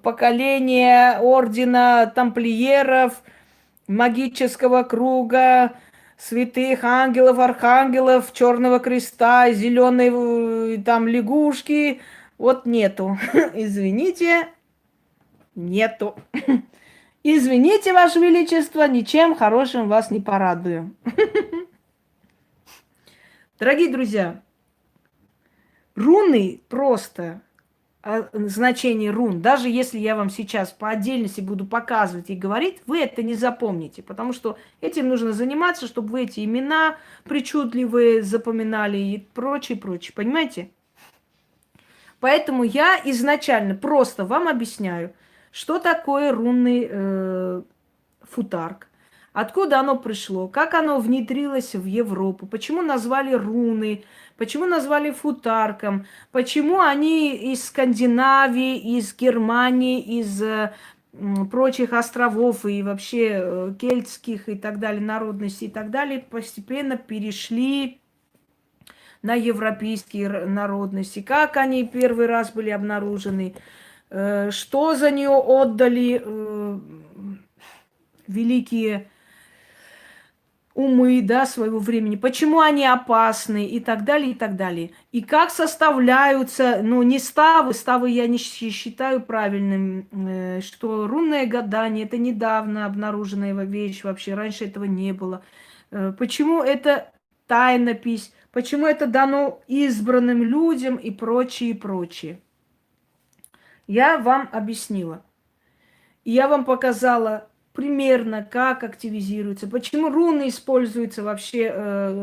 Speaker 1: поколения ордена тамплиеров, магического круга, святых ангелов, архангелов, черного креста, зеленой там лягушки. Вот нету. Извините, нету. Извините, Ваше Величество, ничем хорошим вас не порадую. Дорогие друзья, руны просто, значение рун, даже если я вам сейчас по отдельности буду показывать и говорить, вы это не запомните, потому что этим нужно заниматься, чтобы вы эти имена причудливые запоминали и прочее, прочее, понимаете? Поэтому я изначально просто вам объясняю, что такое рунный футарк, откуда оно пришло, как оно внедрилось в Европу, почему назвали руны, почему назвали футарком, почему они из Скандинавии, из Германии, из прочих островов и вообще кельтских и так далее, народностей и так далее, постепенно перешли на европейские народности, как они первый раз были обнаружены, что за нее отдали великие умы, да, своего времени, почему они опасны и так далее, и так далее. И как составляются, ну, не ставы, ставы я не считаю правильным, что рунное гадание – это недавно обнаруженная вещь, вообще раньше этого не было. Почему это тайнопись, почему это дано избранным людям и прочее, и прочее. Я вам объяснила. И я вам показала примерно, как активизируется, почему руны используются вообще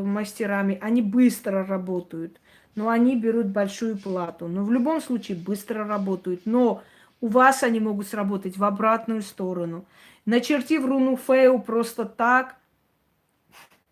Speaker 1: мастерами. Они быстро работают, но они берут большую плату. Но в любом случае быстро работают. Но у вас они могут сработать в обратную сторону. Начертив руну Фею просто так,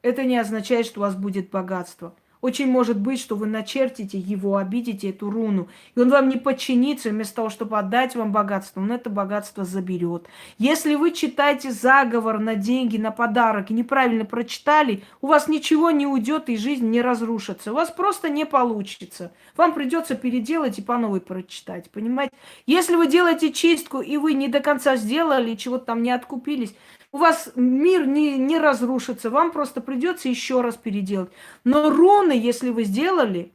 Speaker 1: это не означает, что у вас будет богатство. Очень может быть, что вы начертите его, обидите эту руну, и он вам не подчинится, вместо того, чтобы отдать вам богатство, он это богатство заберет. Если вы читаете заговор на деньги, на подарок, и неправильно прочитали, у вас ничего не уйдет и жизнь не разрушится. У вас просто не получится. Вам придется переделать и по новой прочитать, понимаете? Если вы делаете чистку, и вы не до конца сделали, чего-то там не откупились, у вас мир не разрушится, вам просто придется еще раз переделать. Но руны, если вы сделали,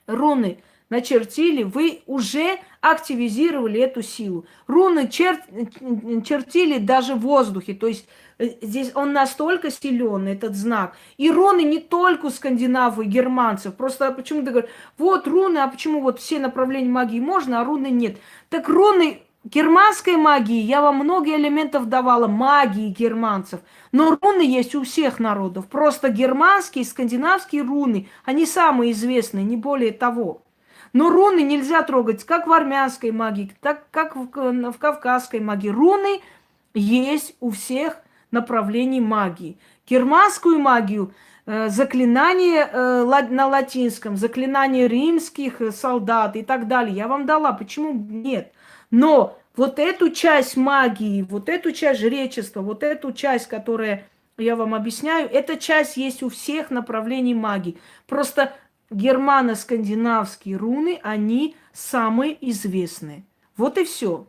Speaker 1: руны начертили, вы уже активизировали эту силу. Руны чертили даже в воздухе, то есть здесь он настолько силен, этот знак. И руны не только у скандинавов и германцев. Просто почему-то говорят, вот руны, а почему вот все направления магии можно, а руны нет? Так руны германской магии, я вам много элементов давала, магии германцев. Но руны есть у всех народов. Просто германские, скандинавские руны, они самые известные, не более того. Но руны нельзя трогать, как в армянской магии, так как в кавказской магии. Руны есть у всех направлений магии. Германскую магию, заклинания на латинском, заклинания римских солдат и так далее. Я вам дала. Почему нет? Но вот эту часть магии, вот эту часть жречества, вот эту часть, которая я вам объясняю, эта часть есть у всех направлений магии. Просто германо-скандинавские руны, они самые известные. Вот и все.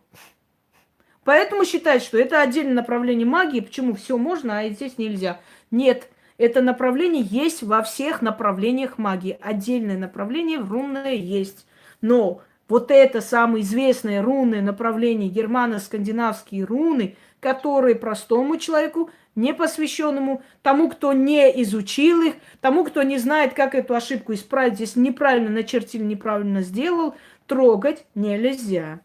Speaker 1: Поэтому считать, что это отдельное направление магии, почему все можно, а здесь нельзя. Нет, это направление есть во всех направлениях магии. Отдельное направление рунное есть. Но вот это самое известное рунное направление, германо-скандинавские руны, которые простому человеку, непосвященному, тому, кто не изучил их, тому, кто не знает, как эту ошибку исправить, если неправильно начертил, неправильно сделал, трогать нельзя.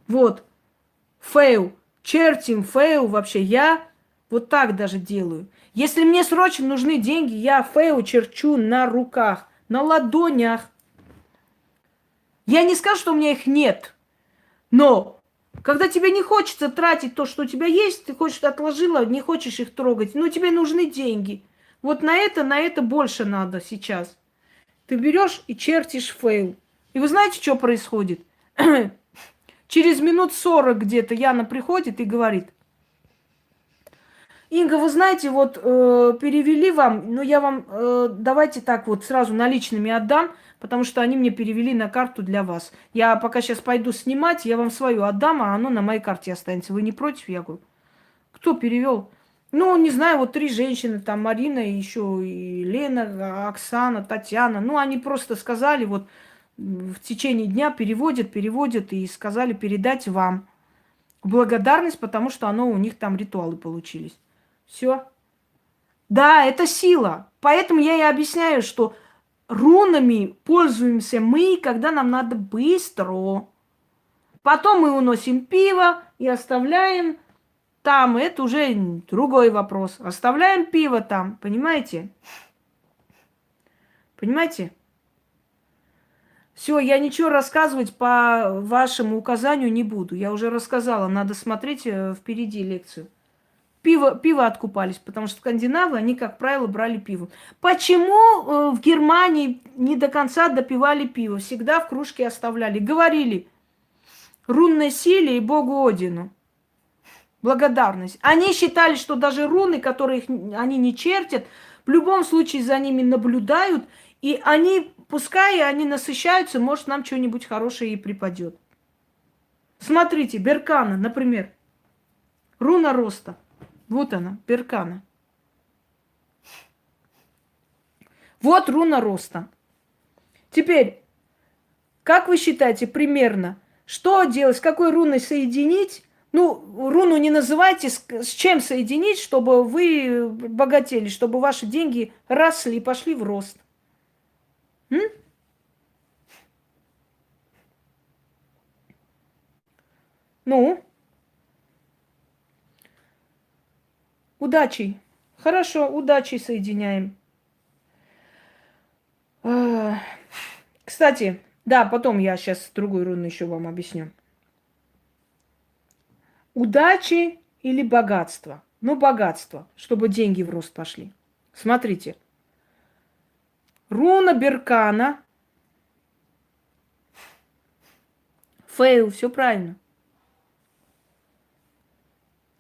Speaker 1: Вот. Фейл. Чертим фейл вообще. Я вот так даже делаю. Если мне срочно нужны деньги, я фейл черчу на руках, на ладонях. Я не скажу, что у меня их нет. Но когда тебе не хочется тратить то, что у тебя есть, ты хочешь отложила, не хочешь их трогать, но тебе нужны деньги. Вот на это больше надо сейчас. Ты берешь и чертишь фейл. И вы знаете, что происходит? Через минут 40 где-то Яна приходит и говорит: Инга, вы знаете, вот перевели вам, но я вам давайте так вот сразу наличными отдам, потому что они мне перевели на карту для вас. Я пока сейчас пойду снимать, я вам свою отдам, а оно на моей карте останется. Вы не против? Я говорю, кто перевел? Ну, не знаю, вот 3 женщины, там Марина, еще и Лена, Оксана, Татьяна. Ну, они просто сказали, вот в течение дня переводят и сказали передать вам благодарность, потому что оно у них там ритуалы получились. Все. Да, это сила. Поэтому я и объясняю, что рунами пользуемся мы, когда нам надо быстро. Потом мы уносим пиво и оставляем там. Это уже другой вопрос. Оставляем пиво там, понимаете? Понимаете? Все, я ничего рассказывать по вашему указанию не буду. Я уже рассказала, надо смотреть впереди лекцию. Пиво откупались, потому что скандинавы, они, как правило, брали пиво. Почему в Германии не до конца допивали пиво? Всегда в кружке оставляли. Говорили рунной силе и богу Одину. Благодарность. Они считали, что даже руны, которые они не чертят, в любом случае за ними наблюдают, и они, пускай они насыщаются, может, нам что-нибудь хорошее и припадет. Смотрите, Беркана, например, руна роста. Вот она, Беркана. Вот руна роста. Теперь, как вы считаете примерно, что делать, с какой руной соединить? Ну, руну не называйте, с чем соединить, чтобы вы богатели, чтобы ваши деньги росли, пошли в рост. М? Ну? Удачи. Хорошо, удачи соединяем. Кстати, да, потом я сейчас другую руну еще вам объясню. Удачи или богатство? Ну, богатство, чтобы деньги в рост пошли. Смотрите. Руна Беркана. Фейл, все правильно.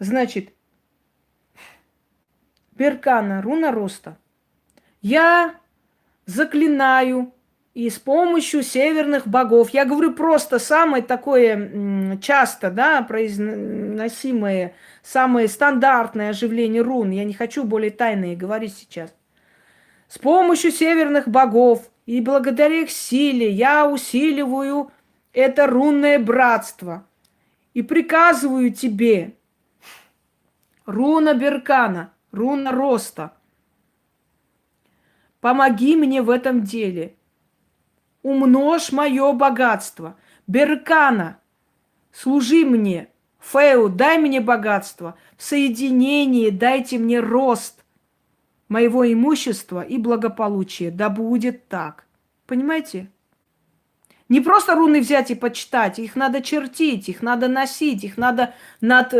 Speaker 1: Значит, Беркана, руна роста. Я заклинаю и с помощью северных богов, я говорю просто самое такое часто, да, произносимое, самое стандартное оживление рун. Я не хочу более тайные говорить сейчас. С помощью северных богов и благодаря их силе я усиливаю это рунное братство и приказываю тебе, руна Беркана, руна роста, помоги мне в этом деле. Умножь мое богатство. Беркана, служи мне. Феу, дай мне богатство. В соединении дайте мне рост моего имущества и благополучия. Да будет так. Понимаете? Не просто руны взять и почитать, их надо чертить, их надо носить, их надо над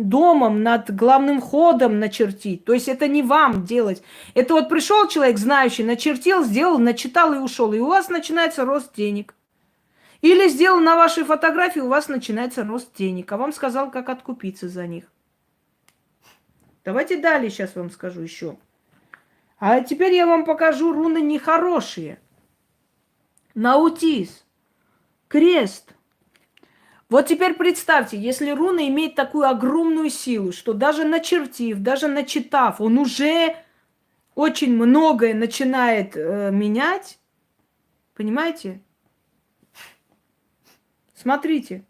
Speaker 1: домом, над главным ходом начертить. То есть это не вам делать. Это вот пришел человек знающий, начертил, сделал, начитал и ушел. И у вас начинается рост денег. Или сделал на вашей фотографии, у вас начинается рост денег. А вам сказал, как откупиться за них. Давайте далее сейчас вам скажу еще. А теперь я вам покажу руны нехорошие. Наутис, крест. Вот теперь представьте, если руна имеет такую огромную силу, что даже начертив, даже начитав, он уже очень многое начинает менять. Понимаете? Смотрите,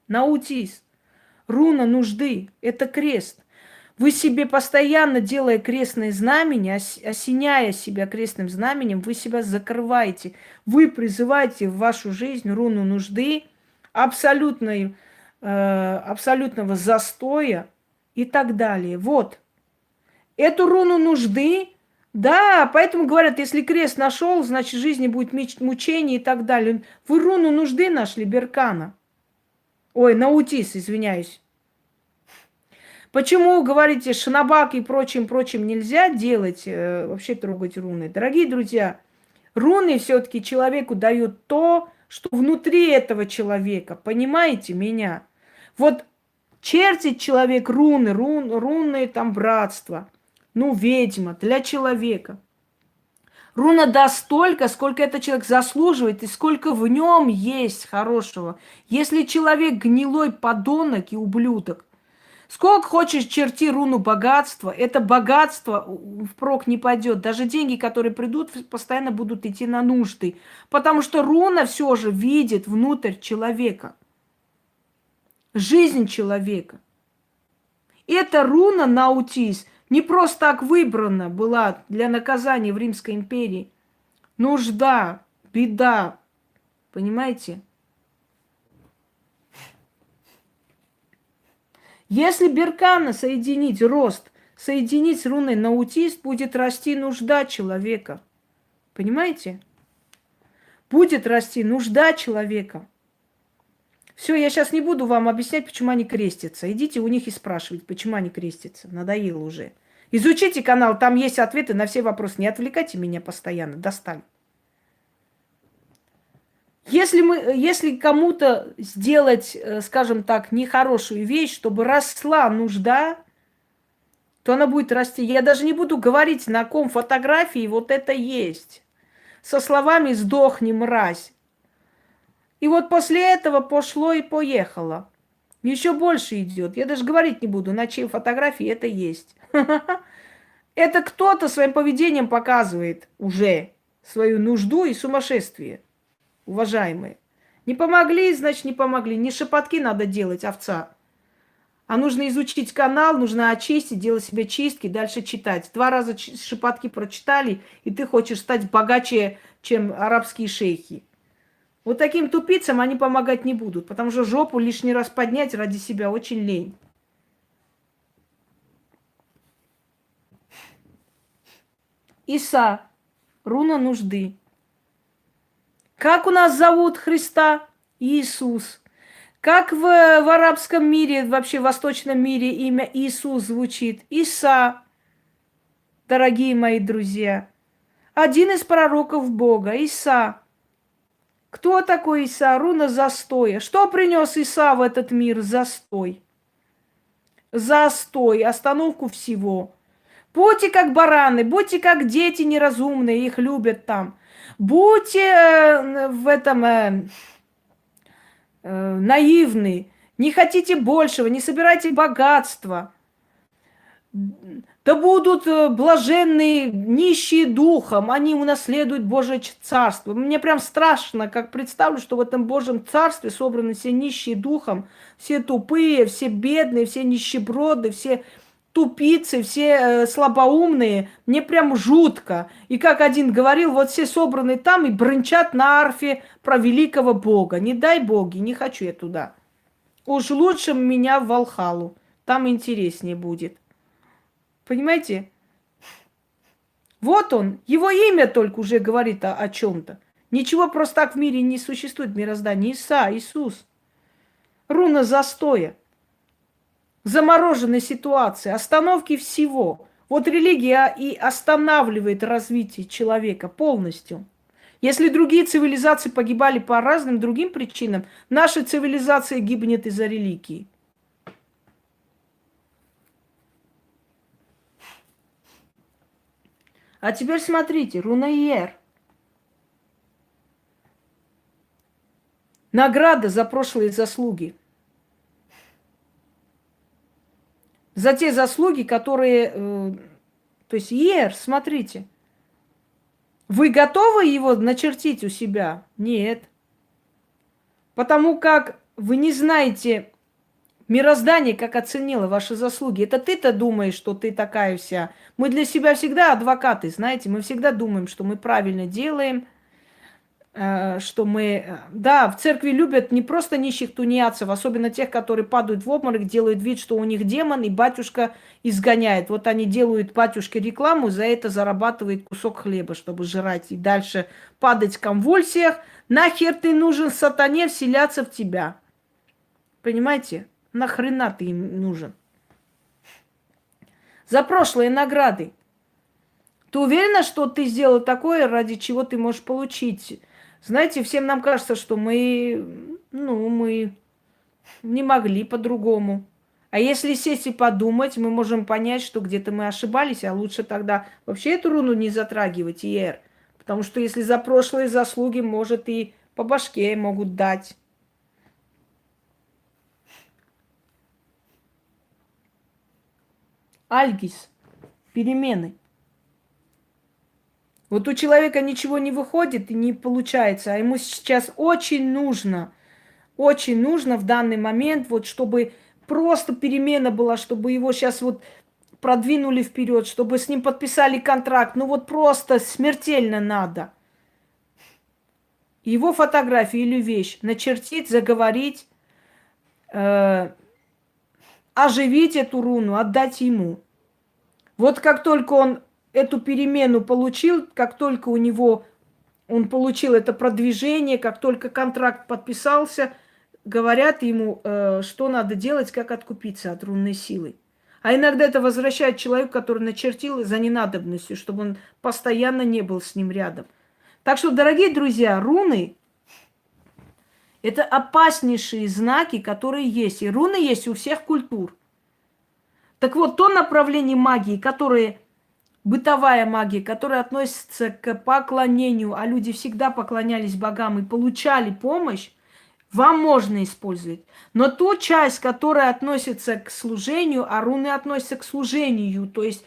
Speaker 1: наутис, руна нужды, это крест. Вы себе постоянно, делая крестное знамение, осеняя себя крестным знаменем, вы себя закрываете. Вы призываете в вашу жизнь руну нужды, абсолютного застоя и так далее. Вот. Эту руну нужды, да, поэтому говорят, если крест нашел, значит, в жизни будет мучение и так далее. Вы руну нужды нашли, Беркана. Ой, наутис, извиняюсь. Почему, говорите, шанабак и прочим нельзя делать, вообще трогать руны? Дорогие друзья, руны все-таки человеку дают то, что внутри этого человека. Понимаете меня? Вот чертит человек руны там братство, ну, ведьма для человека. Руна даст столько, сколько этот человек заслуживает и сколько в нем есть хорошего. Если человек гнилой подонок и ублюдок, сколько хочешь черти руну богатства, это богатство впрок не пойдет. Даже деньги, которые придут, постоянно будут идти на нужды. Потому что руна все же видит внутрь человека. Жизнь человека. Эта руна наутис не просто так выбрана была для наказания в Римской империи. Нужда, беда. Понимаете? Если Беркана соединить рост, соединить с руной наутист, будет расти нужда человека. Понимаете? Будет расти нужда человека. Все, я сейчас не буду вам объяснять, почему они крестятся. Идите у них и спрашивайте, почему они крестятся. Надоело уже. Изучите канал, там есть ответы на все вопросы. Не отвлекайте меня постоянно, достали. Если кому-то сделать, скажем так, нехорошую вещь, чтобы росла нужда, то она будет расти. Я даже не буду говорить, на ком фотографии вот это есть. Со словами «сдохни, мразь». И вот после этого пошло и поехало. Еще больше идет. Я даже говорить не буду, на чьей фотографии это есть. Это кто-то своим поведением показывает уже свою нужду и сумасшествие. Уважаемые. Не помогли, значит, не помогли. Не шепотки надо делать, овца. А нужно изучить канал, нужно очистить, делать себе чистки, дальше читать. 2 раза шепотки прочитали, и ты хочешь стать богаче, чем арабские шейхи. Вот таким тупицам они помогать не будут, потому что жопу лишний раз поднять ради себя очень лень. Иса, руна нужды. Как у нас зовут Христа? Иисус. Как в арабском мире, вообще в восточном мире имя Иисус звучит? Иса. дорогие мои друзья. Один из пророков Бога, Иса. Кто такой Иса? Руна застоя. Что принес Иса в этот мир? Застой. Застой, остановку всего. Будьте как бараны, будьте как дети неразумные, их любят там. Будьте в этом наивны, не хотите большего, не собирайте богатства. Да будут блаженные, нищие духом, они унаследуют Божие царство. Мне прям страшно, как представлю, что в этом Божьем царстве собраны все нищие духом, все тупые, все бедные, все нищеброды, все тупицы, все слабоумные. Мне прям жутко. И как один говорил, вот все собраны там и бренчат на арфе про великого Бога. Не дай боги, не хочу я туда. Уж лучше меня в Валхалу, там интереснее будет. Понимаете? Вот он, его имя только уже говорит о чем-то. Ничего просто так в мире не существует, в мироздании. Иса, Иисус. Руна застоя. Замороженной ситуации, остановки всего. Вот религия и останавливает развитие человека полностью. Если другие цивилизации погибали по разным другим причинам, наша цивилизация гибнет из-за религии. А теперь смотрите, руна Иер. Награда за прошлые заслуги. За те заслуги, которые... то есть Иер, смотрите. Вы готовы его начертить у себя? Нет. Потому как вы не знаете мироздание, как оценило ваши заслуги. Это ты-то думаешь, что ты такая вся. Мы для себя всегда адвокаты, знаете. Мы всегда думаем, что мы правильно делаем, что мы... Да, в церкви любят не просто нищих тунеядцев, особенно тех, которые падают в обморок, делают вид, что у них демон, и батюшка изгоняет. Вот они делают батюшке рекламу, за это зарабатывает кусок хлеба, чтобы жрать и дальше падать в конвульсиях. Нахер ты нужен сатане вселяться в тебя? Понимаете? Нахрена ты им нужен? За прошлые награды. Ты уверена, что ты сделал такое, ради чего ты можешь получить? Знаете, всем нам кажется, что мы не могли по-другому. А если сесть и подумать, мы можем понять, что где-то мы ошибались, а лучше тогда вообще эту руну не затрагивать, Иер. Потому что если за прошлые заслуги, может, и по башке могут дать. Альгис. Перемены. Вот у человека ничего не выходит и не получается, а ему сейчас очень нужно в данный момент, вот чтобы просто перемена была, чтобы его сейчас вот продвинули вперед, чтобы с ним подписали контракт, ну вот просто смертельно надо. Его фотографию или вещь начертить, заговорить, оживить эту руну, отдать ему. Вот как только он эту перемену получил, как только он получил это продвижение, как только контракт подписался, говорят ему, что надо делать, как откупиться от рунной силы. А иногда это возвращает человеку, который начертил за ненадобностью, чтобы он постоянно не был с ним рядом. Так что, дорогие друзья, руны – это опаснейшие знаки, которые есть. И руны есть у всех культур. Так вот, то направление магии, которое бытовая магия, которая относится к поклонению, а люди всегда поклонялись богам и получали помощь, вам можно использовать. Но ту часть, которая относится к служению, а руны относятся к служению, то есть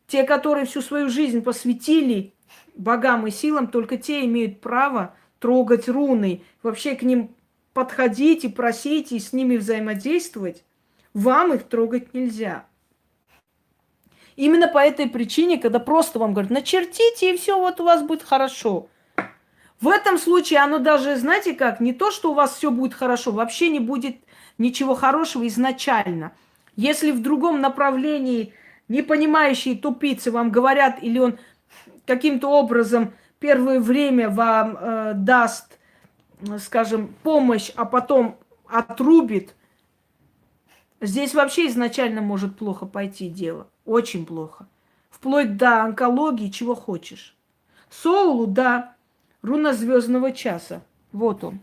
Speaker 1: те, которые всю свою жизнь посвятили богам и силам, только те имеют право трогать руны, вообще к ним подходить и просить, и с ними взаимодействовать. Вам их трогать нельзя. Именно по этой причине, когда просто вам говорят, начертите, и все, вот у вас будет хорошо. В этом случае оно даже, знаете как, не то, что у вас все будет хорошо, вообще не будет ничего хорошего изначально. Если в другом направлении непонимающие тупицы вам говорят, или он каким-то образом первое время вам даст, скажем, помощь, а потом отрубит, здесь вообще изначально может плохо пойти дело. Очень плохо. вплоть до онкологии, чего хочешь. Соулу, да, руна звездного часа. Вот он.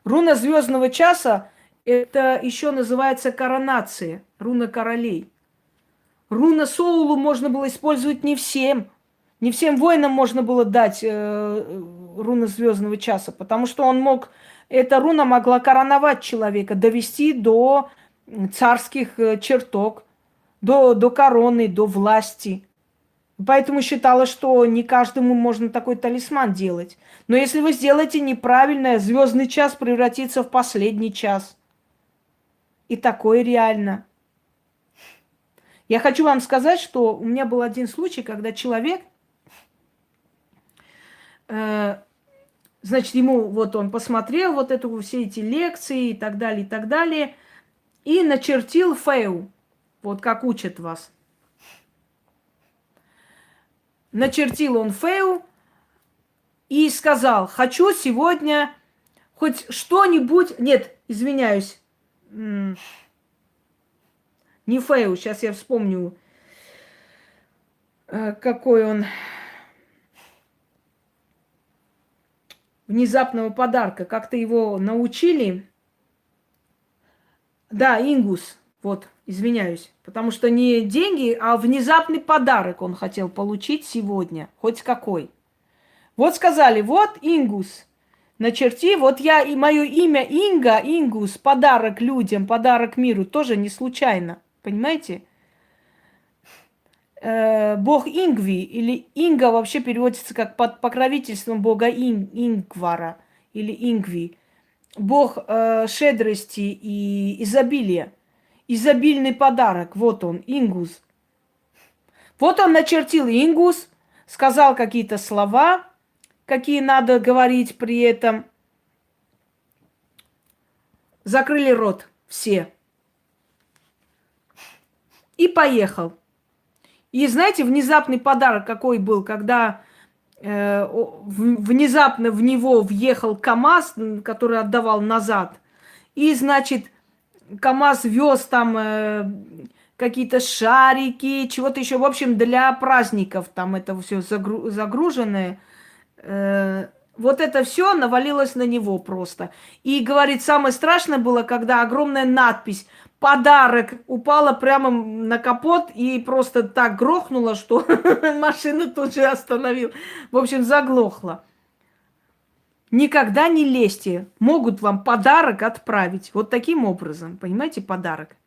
Speaker 1: Руна звездного часа это еще называется коронация, руна королей. Руна Соулу можно было использовать не всем. Не всем воинам можно было дать руну звездного часа, потому что эта руна могла короновать человека, довести до царских чертог, до короны, до власти. Поэтому считалось, что не каждому можно такой талисман делать. Но если вы сделаете неправильно, звездный час превратится в последний час. И такое реально. Я хочу вам сказать, что у меня был один случай, когда человек, значит, ему вот он посмотрел вот все эти лекции и так далее, и начертил фэу, вот как учат вас. Начертил он фэу и сказал: хочу сегодня хоть что-нибудь... Нет, извиняюсь. Не фэу, сейчас я вспомню, какой он... Внезапного подарка. Как-то его научили. Да, ингус. Вот, извиняюсь. Потому что не деньги, а внезапный подарок он хотел получить сегодня. Хоть какой. Вот сказали, вот ингус. Начерти, вот я и мое имя Инга, ингус, подарок людям, подарок миру. Тоже не случайно. Понимаете? Бог Ингви, или Инга вообще переводится как под покровительством бога Ингвара, или Ингви. Бог щедрости и изобилия. Изобильный подарок. Вот он, Ингус. Вот он начертил Ингус, сказал какие-то слова, какие надо говорить при этом. Закрыли рот все. И поехал. И знаете, внезапный подарок какой был, когда внезапно в него въехал КамАЗ, который отдавал назад. И, значит, КамАЗ вез там какие-то шарики, чего-то еще. В общем, для праздников там это все загруженное. Вот это все навалилось на него просто. И, говорит, самое страшное было, когда огромная надпись «Подарок» упала прямо на капот и просто так грохнула, что машину тут же остановил. В общем, заглохла. Никогда не лезьте. Могут вам подарок отправить. Вот таким образом. Понимаете, подарок.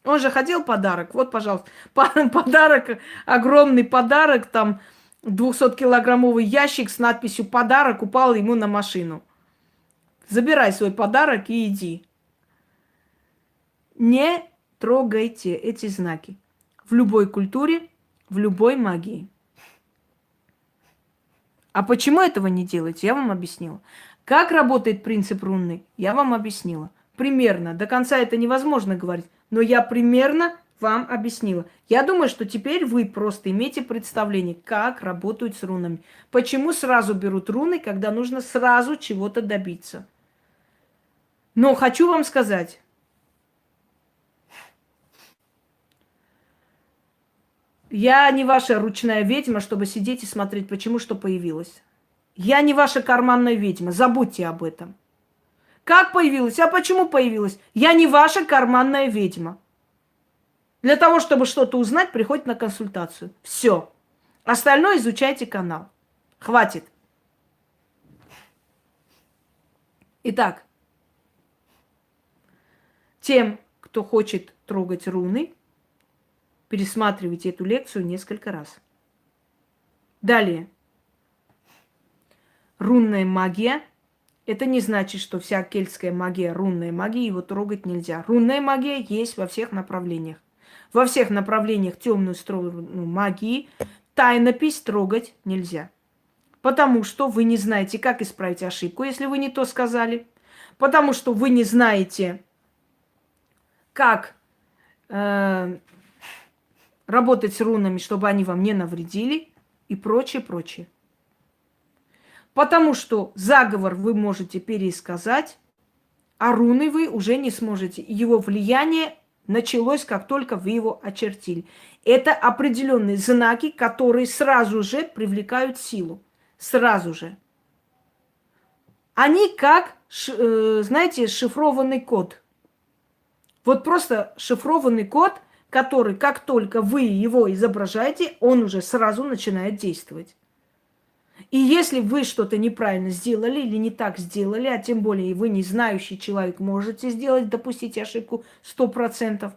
Speaker 1: Он же хотел подарок. Вот, пожалуйста, подарок, огромный подарок, там 200-килограммовый ящик с надписью «Подарок» упал ему на машину. Забирай свой подарок и иди. Не трогайте эти знаки. В любой культуре, в любой магии. А почему этого не делать, я вам объяснила. Как работает принцип рунный, я вам объяснила. Примерно. До конца это невозможно говорить. Но я примерно вам объяснила. Я думаю, что теперь вы просто имеете представление, как работают с рунами. Почему сразу берут руны, когда нужно сразу чего-то добиться. Но хочу вам сказать. Я не ваша ручная ведьма, чтобы сидеть и смотреть, почему что появилось. Я не ваша карманная ведьма. Забудьте об этом. Как появилась? А почему появилась? Я не ваша карманная ведьма. Для того, чтобы что-то узнать, приходите на консультацию. Все. Остальное изучайте канал. Хватит. Итак, тем, кто хочет трогать руны, пересматривайте эту лекцию несколько раз. Далее. Рунная магия. Это не значит, что вся кельтская магия рунная магия, его трогать нельзя. Рунная магия есть во всех направлениях. Во всех направлениях темную сторону магии тайнопись трогать нельзя. Потому что вы не знаете, как исправить ошибку, если вы не то сказали. Потому что вы не знаете, как работать с рунами, чтобы они вам не навредили и прочее, прочее. Потому что заговор вы можете пересказать, а руны вы уже не сможете. Его влияние началось, как только вы его очертили. Это определенные знаки, которые сразу же привлекают силу. Сразу же. Они как, знаете, шифрованный код. Вот просто шифрованный код, который, как только вы его изображаете, он уже сразу начинает действовать. И если вы что-то неправильно сделали или не так сделали, а тем более вы не знающий человек можете сделать, допустить ошибку 100%,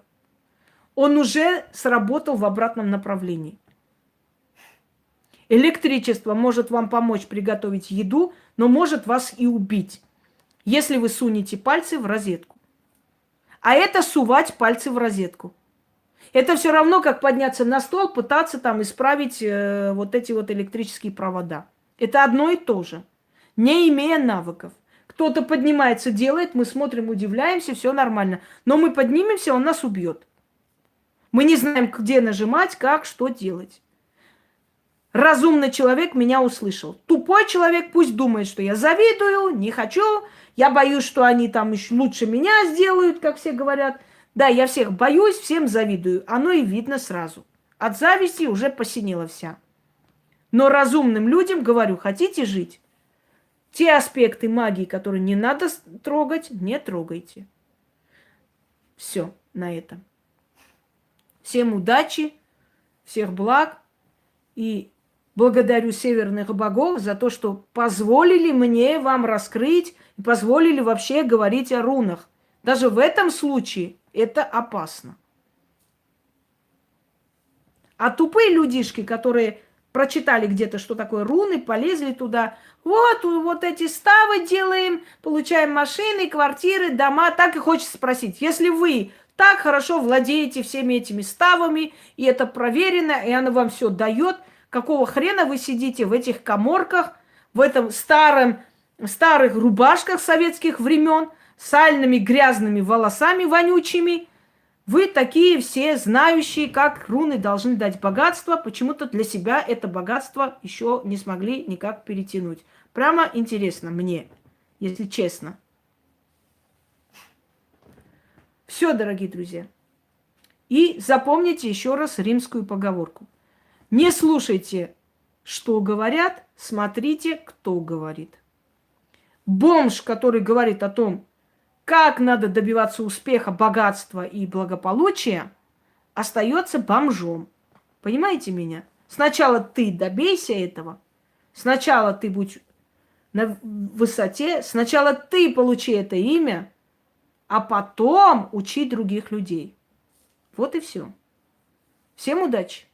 Speaker 1: он уже сработал в обратном направлении. Электричество может вам помочь приготовить еду, но может вас и убить, если вы сунете пальцы в розетку. А это сувать пальцы в розетку. Это все равно, как подняться на стол, пытаться там исправить вот эти вот электрические провода. Это одно и то же, не имея навыков. Кто-то поднимается, делает, мы смотрим, удивляемся, все нормально. Но мы поднимемся, он нас убьет. Мы не знаем, где нажимать, как, что делать. Разумный человек меня услышал. Тупой человек пусть думает, что я завидую, не хочу, я боюсь, что они там еще лучше меня сделают, как все говорят. Да, я всех боюсь, всем завидую. Оно и видно сразу. От зависти уже посинела вся. Но разумным людям говорю, хотите жить? Те аспекты магии, которые не надо трогать, не трогайте. Все на этом. Всем удачи, всех благ и благодарю северных богов за то, что позволили мне вам раскрыть и позволили вообще говорить о рунах. Даже в этом случае это опасно. А тупые людишки, которые прочитали где-то, что такое руны, полезли туда. Вот эти ставы делаем, получаем машины, квартиры, дома. Так и хочется спросить, если вы так хорошо владеете всеми этими ставами, и это проверено, и оно вам все дает, какого хрена вы сидите в этих каморках, в этом старых рубашках советских времен, сальными грязными волосами вонючими? Вы такие все знающие, как руны должны дать богатство. Почему-то для себя это богатство еще не смогли никак перетянуть. Прямо интересно мне, если честно. Все, дорогие друзья. И запомните еще раз римскую поговорку. Не слушайте, что говорят, смотрите, кто говорит. Бомж, который говорит о том, как надо добиваться успеха, богатства и благополучия, остается бомжом. Понимаете меня? Сначала ты добейся этого, сначала ты будь на высоте, сначала ты получи это имя, а потом учи других людей. Вот и все. Всем удачи!